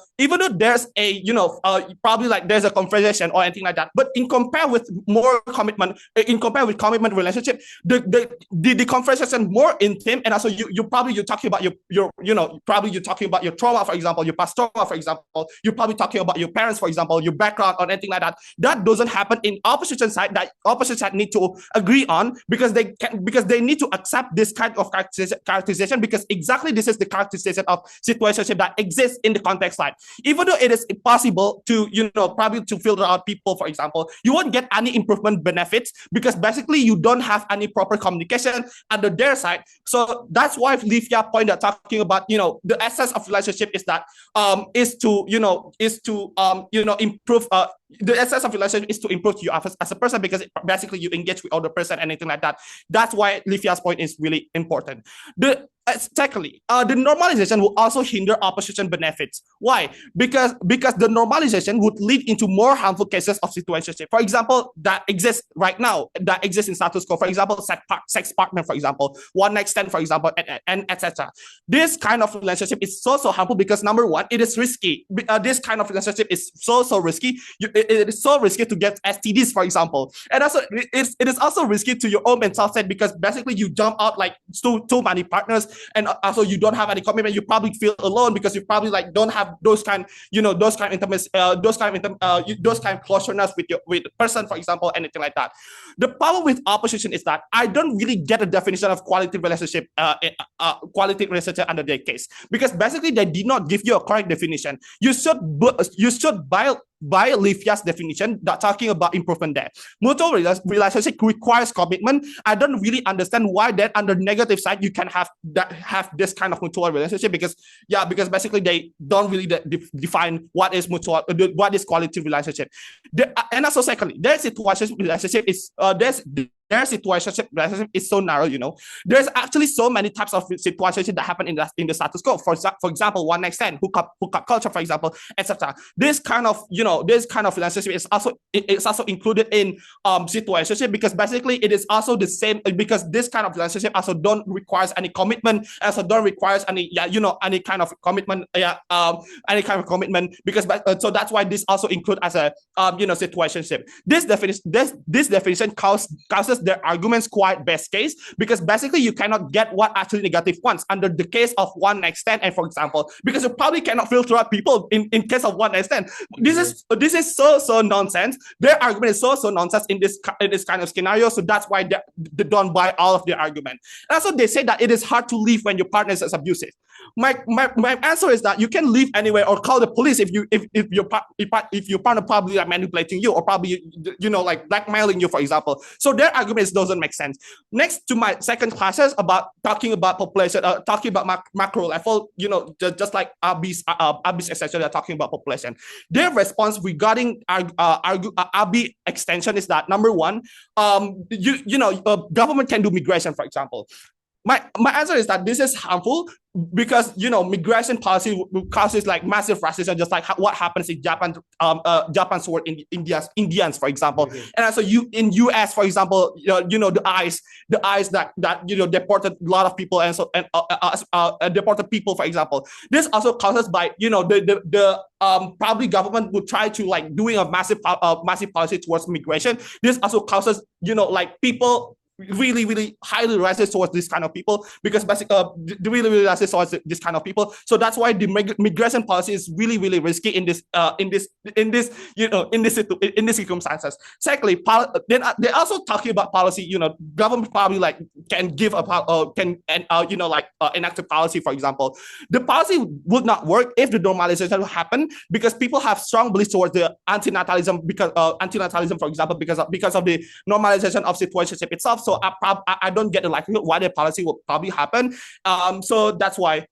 probably like there's a conversation or anything like that, but in compare with commitment relationship, the conversation more intimate, and also you're talking about you're talking about your trauma, for example, your past trauma, for example. You're probably talking about your parents, for example, your background or anything like that. That doesn't happen in opposition side. That opposition side need to agree on because they need to accept this kind of characterization because exactly this is the characterization of situationship that exists in the context side. Even though it is possible to probably to filter out people, for example, you won't get any improvement benefits because basically you don't have any proper communication under their side. So that's why Aelifya pointed talking about the essence of relationship is that is to improve the essence of relationship is to improve you as a person because basically you engage with other person and anything like that. That's why Aelifya's point is really important. Secondly, the normalization will also hinder opposition benefits. Why? Because the normalization would lead into more harmful cases of situationship. For example, that exists right now, that exists in status quo. For example, sex partner, for example, one night stand, for example, and etc. This kind of relationship is so harmful because number one, it is risky. This kind of relationship is so risky. It is so risky to get STDs, for example, and also it is also risky to your own mental state because basically you jump out like too many partners. And also you don't have any commitment. You probably feel alone because you probably like don't have those kind intimacy, those kind closeness with the person, for example, anything like that. The problem with opposition is that I don't really get a definition of quality relationship under their case because basically they did not give you a correct definition. You should by Aelifya's definition that talking about improvement there. Mutual relationship requires commitment. I don't really understand why that under negative side you can have this kind of mutual relationship because basically they don't really define what is quality relationship. And also secondly, their situationship relationship is their situationship relationship is so narrow. There's actually so many types of situationship that happen in the status quo. For example, one night stand, hookup culture, for example, etc. This kind of relationship is also included in situationship because basically it is also the same because this kind of relationship also don't requires any commitment, also don't requires any any kind of commitment because so that's why this also include as a situationship. This definition causes dismisses their arguments quite best case, because basically you cannot get what actually negative wants under the case of one night stand, and for example, because you probably cannot filter out people in case of one night stand. This is so nonsense. Their argument is so nonsense in this kind of scenario. So that's why they don't buy all of their argument. And also they say that it is hard to leave when your partner is abusive. My answer is that you can leave anyway or call the police if your partner probably like manipulating you or probably like blackmailing you, for example. So their arguments doesn't make sense. Next to my second classes about talking about population, talking about macro level, just like Abi's extension, they're talking about population. Their response regarding Abi extension is that number one, government can do migration, for example. My answer is that this is harmful because migration policy causes like massive racism, just like what happens in Japan, Japan's toward Indians, for example. And also in US, for example, the ICE that deported a lot of people, and so deported people, for example. This also causes by the probably government would try to like doing a massive policy towards migration. This also causes like people really highly racist towards this kind of people, because basically really racist towards this kind of people. So that's why the migration policy is really risky in this circumstances. Secondly, then they're also talking about policy. Government probably like can give enact a policy, for example. The policy would not work if the normalization will happen, because people have strong beliefs towards the antinatalism, because antinatalism, for example, because of the normalization of situationship itself. So I don't get the likelihood why the policy will probably happen. So that's why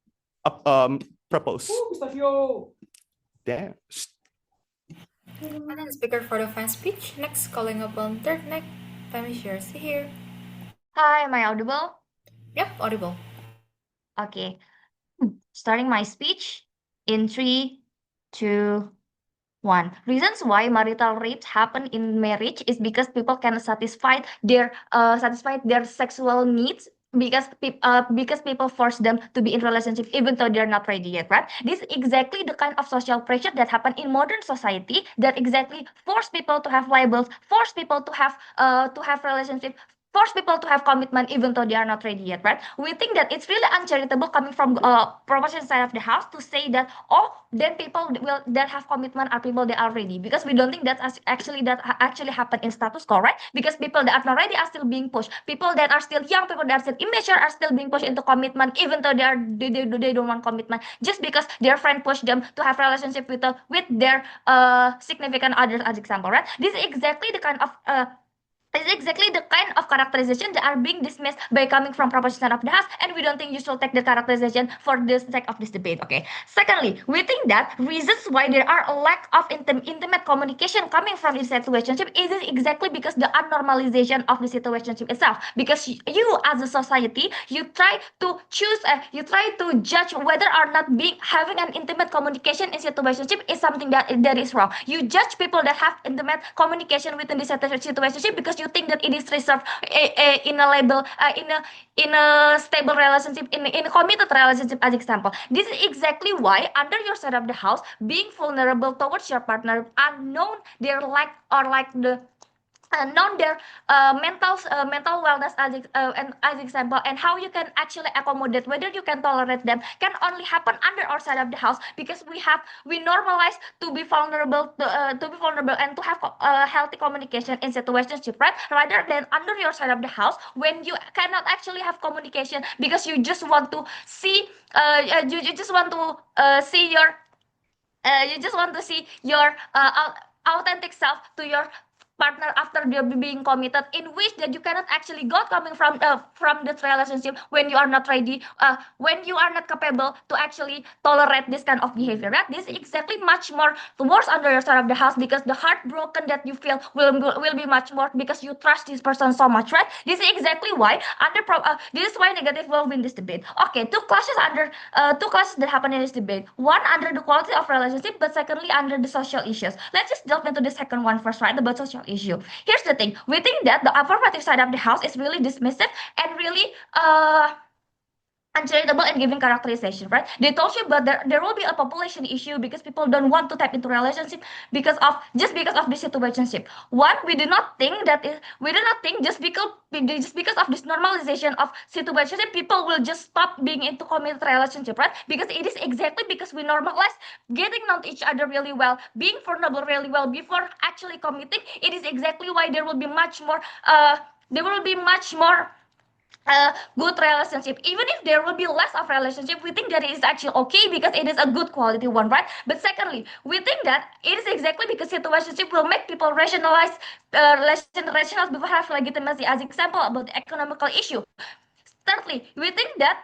propose. Damn.
And then speaker for the fan speech. Next, calling upon third neck. Time is yours. Here.
Hi, am I audible?
Yep, audible.
Okay. Starting my speech in 3, 2, 1. Reasons why marital rapes happen in marriage is because people cannot satisfy their sexual needs, because people force them to be in relationship even though they're not ready yet, right? This is exactly the kind of social pressure that happen in modern society, that exactly force people to have labels, force people to have relationship, force people to have commitment even though they are not ready yet, right? We think that it's really uncharitable coming from proportion side of the house to say that, then people that have commitment are people that are ready, because we don't think that actually happen in status quo, right? Because people that are not ready are still being pushed. People that are still young, people that are still immature are still being pushed into commitment even though they don't want commitment, just because their friend pushed them to have relationship with their significant others, as example, right? This is exactly the kind of characterization that are being dismissed by coming from proposition of the house, and we don't think you should take the characterization for the sake of this debate. Okay. Secondly, we think that reasons why there are a lack of intimate communication coming from this situationship is exactly because the unnormalization of the situationship itself. Because you as a society, you try to judge whether or not having an intimate communication in situationship is something that is wrong. You judge people that have intimate communication within the situationship because you think that it is reserved in a label, in a stable relationship, in a committed relationship, as example. This is exactly why under your side of the house, being vulnerable towards your partner, unknown their lack or like the known their mental wellness as example, and how you can actually accommodate, whether you can tolerate them, can only happen under our side of the house, because we normalize to be vulnerable and to have healthy communication in situationship, right? Rather than under your side of the house, when you cannot actually have communication because you just want to see your authentic self to your partner after they're being committed, in which that you cannot actually go coming from this relationship when you are not ready, when you are not capable to actually tolerate this kind of behavior, right? This is exactly much more worse under your side of the house, because the heartbroken that you feel will be much more, because you trust this person so much, right? This is exactly why this is why negative will win this debate. Okay, two classes that happen in this debate. One under the quality of relationship, but secondly under the social issues. Let's just delve into the second one first, right? About social issue. Here's the thing. We think that the affirmative side of the house is really dismissive and really uncharitable and giving characterization, right? They told you, but there will be a population issue because people don't want to tap into relationship because of the situationship. One, we do not think just because of this normalization of situationship, people will just stop being into committed relationship, right? Because it is exactly because we normalize getting know each other really well, being vulnerable really well before actually committing. It is exactly why there will be much more. There will be much more good relationship. Even if there will be less of relationship, we think that it is actually okay because it is a good quality one, right? But secondly, we think that it is exactly because situationship will make people rationalize rationalize before have legitimacy, as example about the economical issue. Thirdly, we think that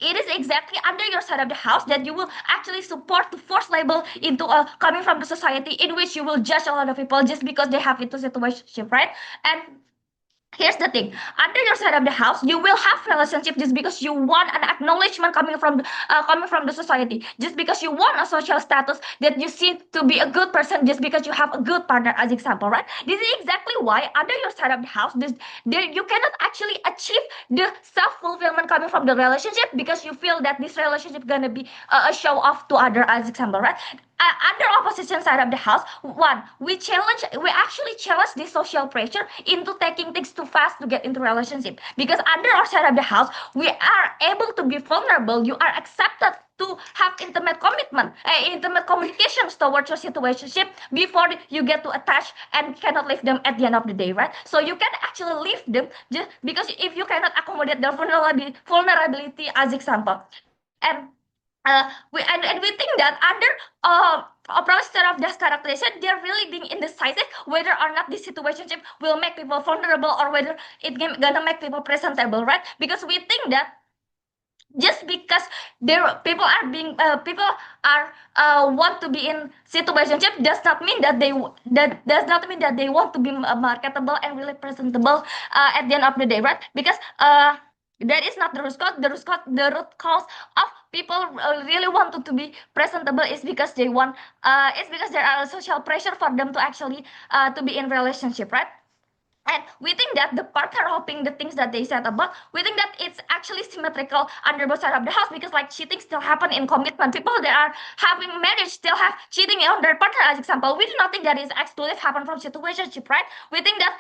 it is exactly under your side of the house that you will actually support to force label into coming from the society in which you will judge a lot of people just because they have into situationship, right? And here's the thing, under your side of the house you will have relationship just because you want an acknowledgement coming from the society, just because you want a social status that you see to be a good person, just because you have a good partner, as example, right? This is exactly why under your side of the house you cannot actually achieve the self-fulfillment coming from the relationship because you feel that this relationship gonna be a show off to other, as example, right? Under opposition side of the house, one, we actually challenge this social pressure into taking things too fast to get into relationship, because under our side of the house we are able to be vulnerable, you are accepted to have intimate communications towards your situationship before you get to attach and cannot leave them at the end of the day, right? So you can actually leave them just because if you cannot accommodate their vulnerability, as example. And we think that under a process of this characterization, they're really being indecisive whether or not this situationship will make people vulnerable or whether gonna make people presentable, right? Because we think that just because people are want to be in situationship does not mean that that does not mean that they want to be marketable and really presentable at the end of the day, right? Because that is not the root cause. The root cause of people really wanted to be presentable is because they want it's because there are social pressure for them to actually to be in relationship, right? And we think that the partner hoping the things that they said about, we think that it's actually symmetrical under both sides of the house, because like cheating still happen in commitment. People that are having marriage still have cheating on their partner, as example. We do not think that is exclusive happen from situationship, right? We think that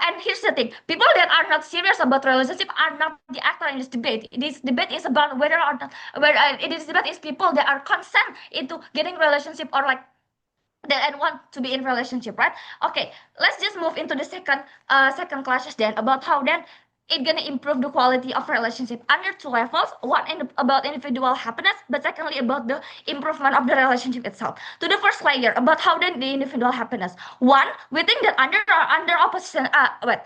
and here's the thing, people that are not serious about relationship are not the actor in this debate. This debate is about whether or not where it is debate is people that are consent into getting relationship or like and want to be in relationship, right? Okay, let's just move into the second classes then, about how then it gonna improve the quality of relationship under two levels. One about individual happiness, but secondly about the improvement of the relationship itself. To the first layer about how then the individual happiness. One, we think that under opposition wait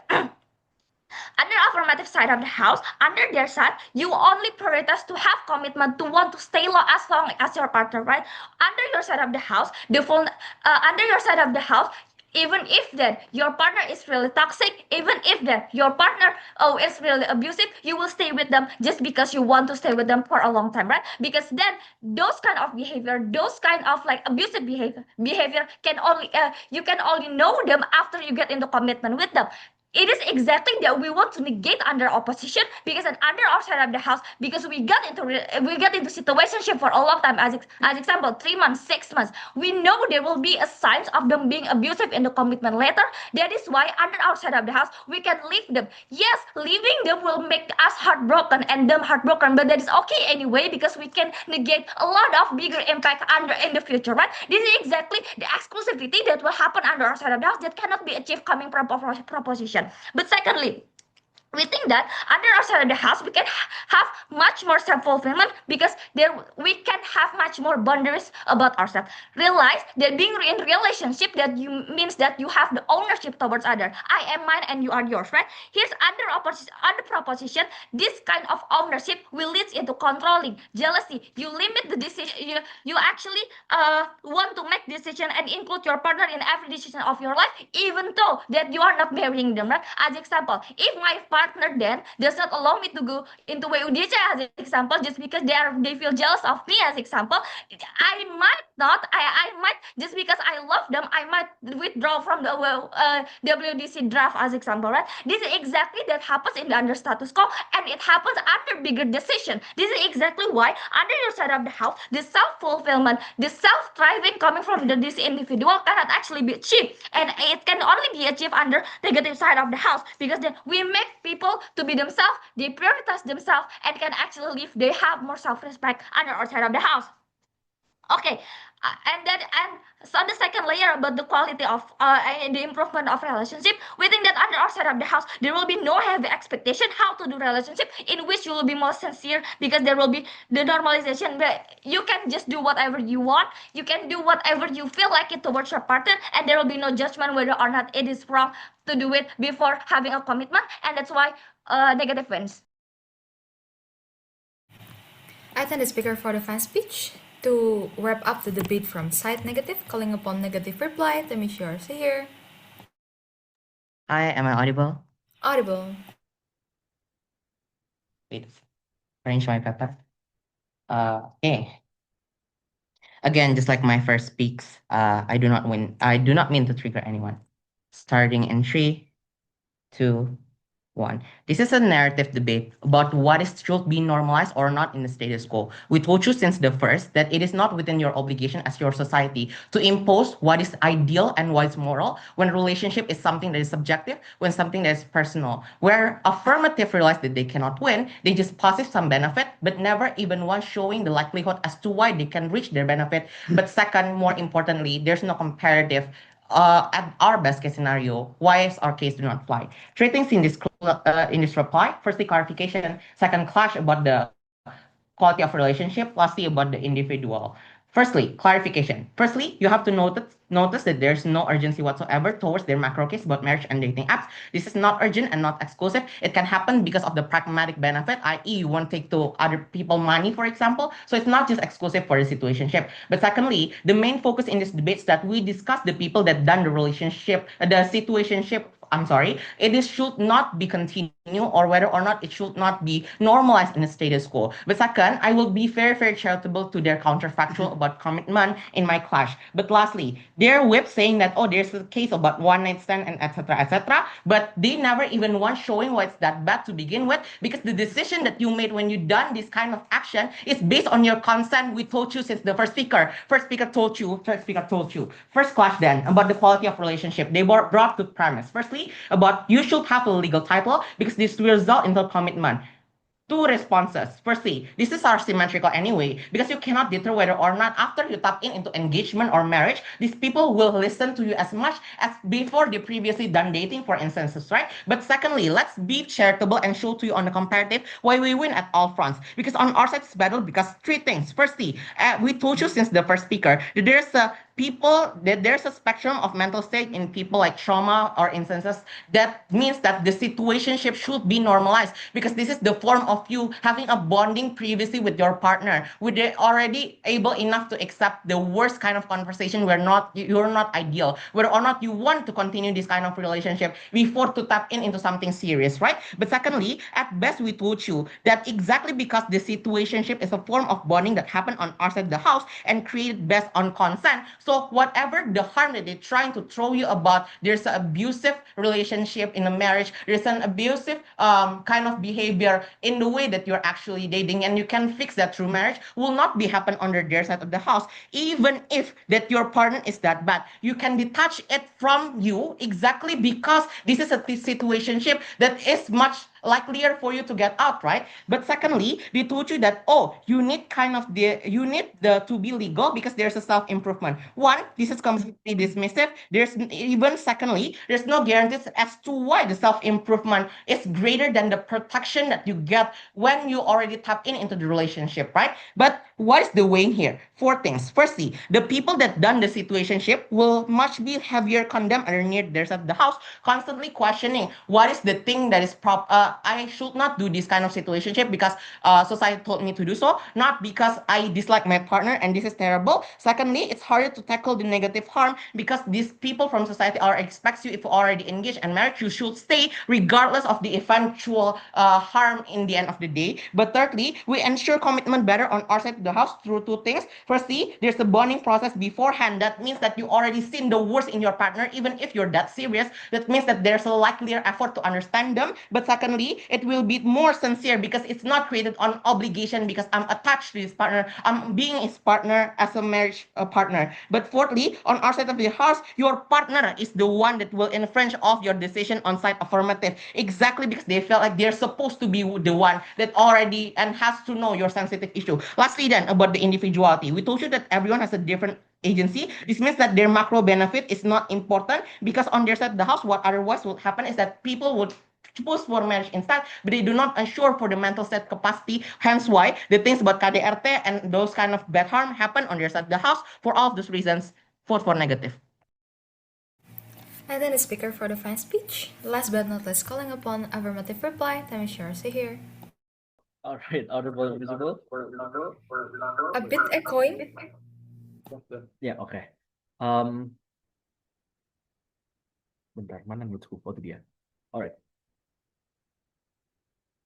under affirmative side of the house, under their side, you only prioritize to have commitment to want to stay as long as your partner, right? Under your side of the house, under your side of the house, even if that your partner is really toxic, even if that your partner is really abusive, you will stay with them just because you want to stay with them for a long time, right? Because then those kind of behavior, those kind of like abusive behavior can only you can only know them after you get into commitment with them. It is exactly that we want to negate under opposition, because under our side of the house, because we got into situationship for a long time, as example 3 months, 6 months, we know there will be a signs of them being abusive in the commitment later. That is why under our side of the house we can leave them. Yes, leaving them will make us heartbroken and them heartbroken, but that is okay anyway, because we can negate a lot of bigger impact under in the future, right? This is exactly the exclusivity that will happen under our side of the house that cannot be achieved coming from proposition. But secondly, we think that under our side of the house we can have much more self-fulfillment, because there we can have much more boundaries about ourselves. Realize that being in relationship that you means that you have the ownership towards other. I am mine and you are yours, right? Here's under proposition, this kind of ownership will lead into controlling, jealousy. You limit the decision, you actually want to make decision and include your partner in every decision of your life, even though that you are not marrying them, right? As example, if my partner partner then does not allow me to go into WUDC as example, just because they feel jealous of me as example, I might not, I might, just because I love them, I might withdraw from the WDC draft as example, right? This is exactly that happens in the under status quo, and it happens under bigger decision. This is exactly why under your side of the house, the self-fulfillment, the self-thriving coming from the DC individual cannot actually be achieved, and it can only be achieved under negative side of the house, because then we make people to be themselves, they prioritize themselves, and can actually live, they have more self-respect under our side of the house. Okay, and so the second layer about the quality of and the improvement of relationship, we think that under our side of the house there will be no heavy expectation how to do relationship, in which you will be more sincere, because there will be the normalization where you can just do whatever you want, you can do whatever you feel like it towards your partner, and there will be no judgment whether or not it is wrong to do it before having a commitment, and that's why negative wins.
I thank the speaker for the fine speech. To wrap up the debate from side negative, calling upon negative reply, let me share. See here.
Hi, am I audible?
Audible.
Wait, arrange my paper. Okay. Again, just like my first speaks, I do not win. I do not mean to trigger anyone. Starting in 3, 2, 1. This is a narrative debate about what is should be normalized or not in the status quo. We told you since the first that it is not within your obligation as your society to impose what is ideal and what is moral when relationship is something that is subjective, when something that is personal. Where affirmative realize that they cannot win, they just possess some benefit, but never even once showing the likelihood as to why they can reach their benefit. But second, more importantly, there's no comparative at our best case scenario, why is our case do not fly? Three things in this reply. Firstly, clarification. Second, clash about the quality of relationship. Lastly, about the individual. Firstly, clarification. Firstly, you have to notice that there's no urgency whatsoever towards their macro case about marriage and dating apps. This is not urgent and not exclusive. It can happen because of the pragmatic benefit, i.e., you won't take to other people money, for example. So it's not just exclusive for the situationship. But secondly, the main focus in this debate is that we discuss the people that done the relationship, the situationship. I'm sorry, it is should not be continued or whether or not it should not be normalized in the status quo. But second, I will be very charitable to their counterfactual about commitment in my clash. But lastly, their whip saying that, oh, there's a case about one night stand and etc. But they never even once showing why it's that bad to begin with, because the decision that you made when you done this kind of action is based on your consent. We told you since the first speaker. First speaker told you. First clash then about the quality of relationship. They brought to premise. Firstly, about you should have a legal title because this will result into commitment. Two responses. Firstly, this is our symmetrical anyway, because you cannot deter whether or not after you tap into engagement or marriage, these people will listen to you as much as before they previously done dating, for instances, right? But secondly, let's be charitable and show to you on the comparative why we win at all fronts. Because on our side, it's battle because three things. Firstly, we told you since the first speaker that there's a spectrum of mental state in people like trauma or instances that means that the situationship should be normalized, because this is the form of you having a bonding previously with your partner, where they're already able enough to accept the worst kind of conversation where you're not ideal, whether or not you want to continue this kind of relationship before to tap into something serious, right? But secondly, at best we told you that exactly because the situationship is a form of bonding that happened on our side of the house and created based on consent. So whatever the harm that they're trying to throw you about, there's an abusive relationship in a marriage, there's an abusive kind of behavior in the way that you're actually dating, and you can fix that through marriage, will not be happen under their side of the house. Even if that your partner is that bad, you can detach it from you exactly because this is a situationship that is much likelier for you to get out, right? But secondly, they told you that, oh, you need the to be legal because there's a self-improvement. One, this is completely dismissive. There's even secondly, there's no guarantees as to why the self-improvement is greater than the protection that you get when you already tap into the relationship, right? But What is the weighing here? Four things. Firstly, the people that done the situationship will much be heavier condemned underneath theirs of the house, constantly questioning what is the thing that is I should not do this kind of situationship because society told me to do so, not because I dislike my partner and this is terrible. Secondly, it's harder to tackle the negative harm because these people from society are expects you if you already engaged in marriage, you should stay regardless of the eventual harm in the end of the day. But thirdly, we ensure commitment better on our side of the house through two things. Firstly, there's a bonding process beforehand. That means that you already seen the worst in your partner, even if you're that serious. That means that there's a likelier effort to understand them. But secondly, it will be more sincere because it's not created on obligation because I'm attached to this partner. I'm being his partner as a marriage partner. But fourthly, on our side of the house, your partner is the one that will infringe of your decision on side affirmative. Exactly because they felt like they're supposed to be the one that already and has to know your sensitive issue. Lastly, then about the individuality, we told you that everyone has a different agency. This means that their macro benefit is not important because on their side of the house, what otherwise would happen is that people would choose for marriage instead, but they do not ensure for the mental state capacity. Hence why the things about KDRT and those kind of bad harm happen on their side of the house. For all of those reasons, vote for negative.
And then the speaker for the fan speech. Last but not least, calling upon affirmative reply. Time is yours to hear.
All right, audible and visible.
A bit echoing.
Yeah, okay. Bentar, mana notes-ku? Oh, itu dia. All right.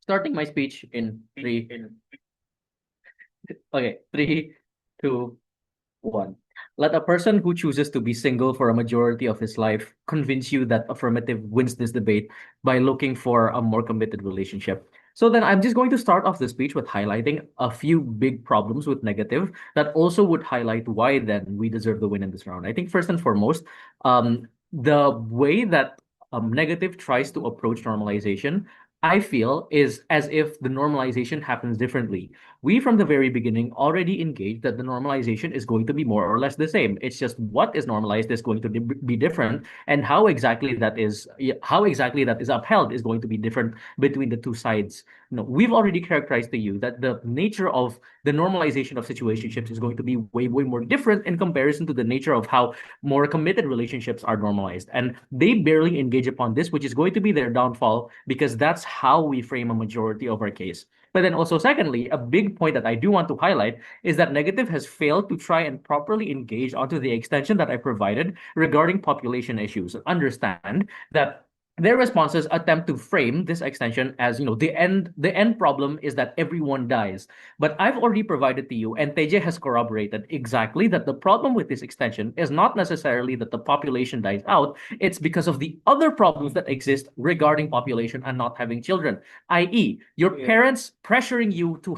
Starting my speech in 3. Okay, 3, 2, 1. Let a person who chooses to be single for a majority of his life convince you that affirmative wins this debate by looking for a more committed relationship. So then I'm just going to start off the speech with highlighting a few big problems with negative that also would highlight why then we deserve the win in this round. I think first and foremost, the way that negative tries to approach normalization, I feel, is as if the normalization happens differently. We, from the very beginning, already engaged that the normalization is going to be more or less the same. It's just what is normalized is going to be different, and how exactly that is upheld is going to be different between the two sides. No, we've already characterized to you that the nature of the normalization of situationships is going to be way more different in comparison to the nature of how more committed relationships are normalized, and they barely engage upon this, which is going to be their downfall because that's how we frame a majority of our case. But then also, secondly, a big point that I do want to highlight is that negative has failed to try and properly engage onto the extension that I provided regarding population issues. Understand that their responses attempt to frame this extension as, the end problem is that everyone dies. But I've already provided to you, and Teja has corroborated exactly that the problem with this extension is not necessarily that the population dies out, it's because of the other problems that exist regarding population and not having children, i.e., your parents pressuring you to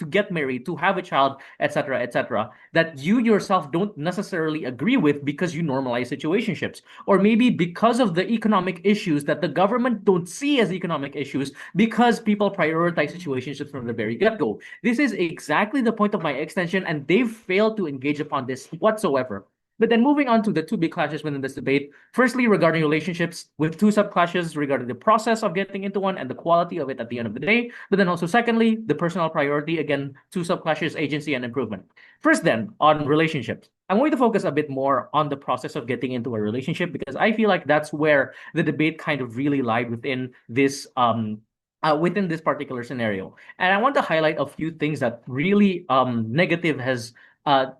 get married, to have a child, etc., that you yourself don't necessarily agree with because you normalize situationships, or maybe because of the economic issues that the government don't see as economic issues because people prioritize situationships from the very get-go. This is exactly the point of my extension, and they've failed to engage upon this whatsoever. But then moving on to the two big clashes within this debate. Firstly, regarding relationships, with two subclashes regarding the process of getting into one and the quality of it at the end of the day. But then also, secondly, the personal priority, again, two subclashes, agency and improvement. First then, on relationships. I'm going to focus a bit more on the process of getting into a relationship because I feel like that's where the debate kind of really lied within this particular scenario. And I want to highlight a few things that really negative has I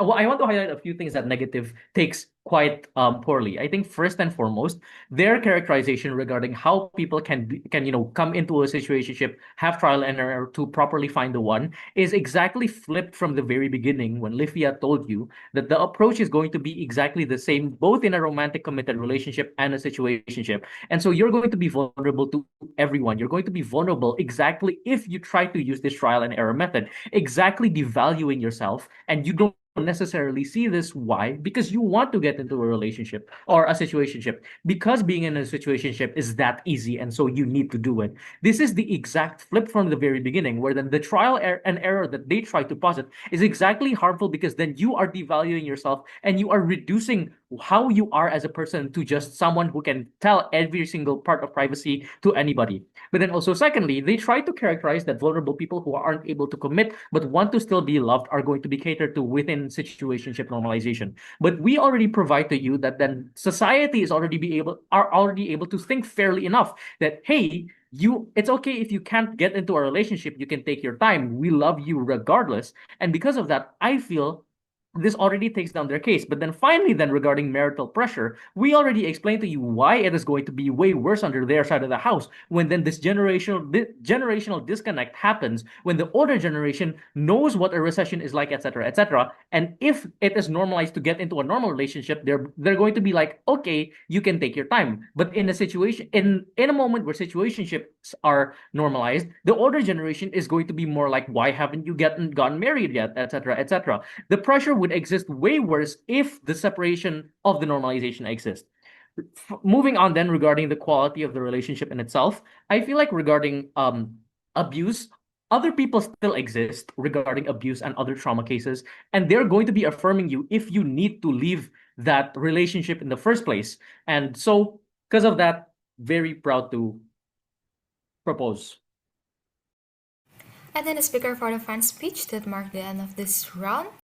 want to highlight a few things that negative takes quite poorly. I think first and foremost, their characterization regarding how people can come into a situationship, have trial and error to properly find the one, is exactly flipped from the very beginning when Aelifya told you that the approach is going to be exactly the same both in a romantic committed relationship and a situationship. And so you're going to be vulnerable to everyone. You're going to be vulnerable exactly if you try to use this trial and error method, exactly devaluing yourself, and you don't necessarily see this. Why? Because you want to get into a relationship or a situationship. Because being in a situationship is that easy, and so you need to do it. This is the exact flip from the very beginning, where then the trial and error that they try to posit is exactly harmful, because then you are devaluing yourself and you are reducing how you are as a person to just someone who can tell every single part of privacy to anybody. But then also, secondly, they try to characterize that vulnerable people who aren't able to commit but want to still be loved are going to be catered to within situationship normalization. But we already provide to you that then society is already able to think fairly enough that, hey, it's okay if you can't get into a relationship, you can take your time. We love you regardless. And because of that, I feel this already takes down their case. But then finally, then regarding marital pressure, we already explained to you why it is going to be way worse under their side of the house, when then this generational disconnect happens, when the older generation knows what a recession is like, etc., etc. And if it is normalized to get into a normal relationship, they're going to be like, okay, you can take your time. But in a situation, in a moment where situationships are normalized, the older generation is going to be more like, why haven't you gotten married yet, etc., etc. The pressure would exist way worse if the separation of the normalization exists. Moving on then, regarding the quality of the relationship in itself, I feel like regarding abuse, other people still exist regarding abuse and other trauma cases, and they're going to be affirming you if you need to leave that relationship in the first place. And so, because of that, very proud to propose.
And then the speaker for the fan speech that marked the end of this round.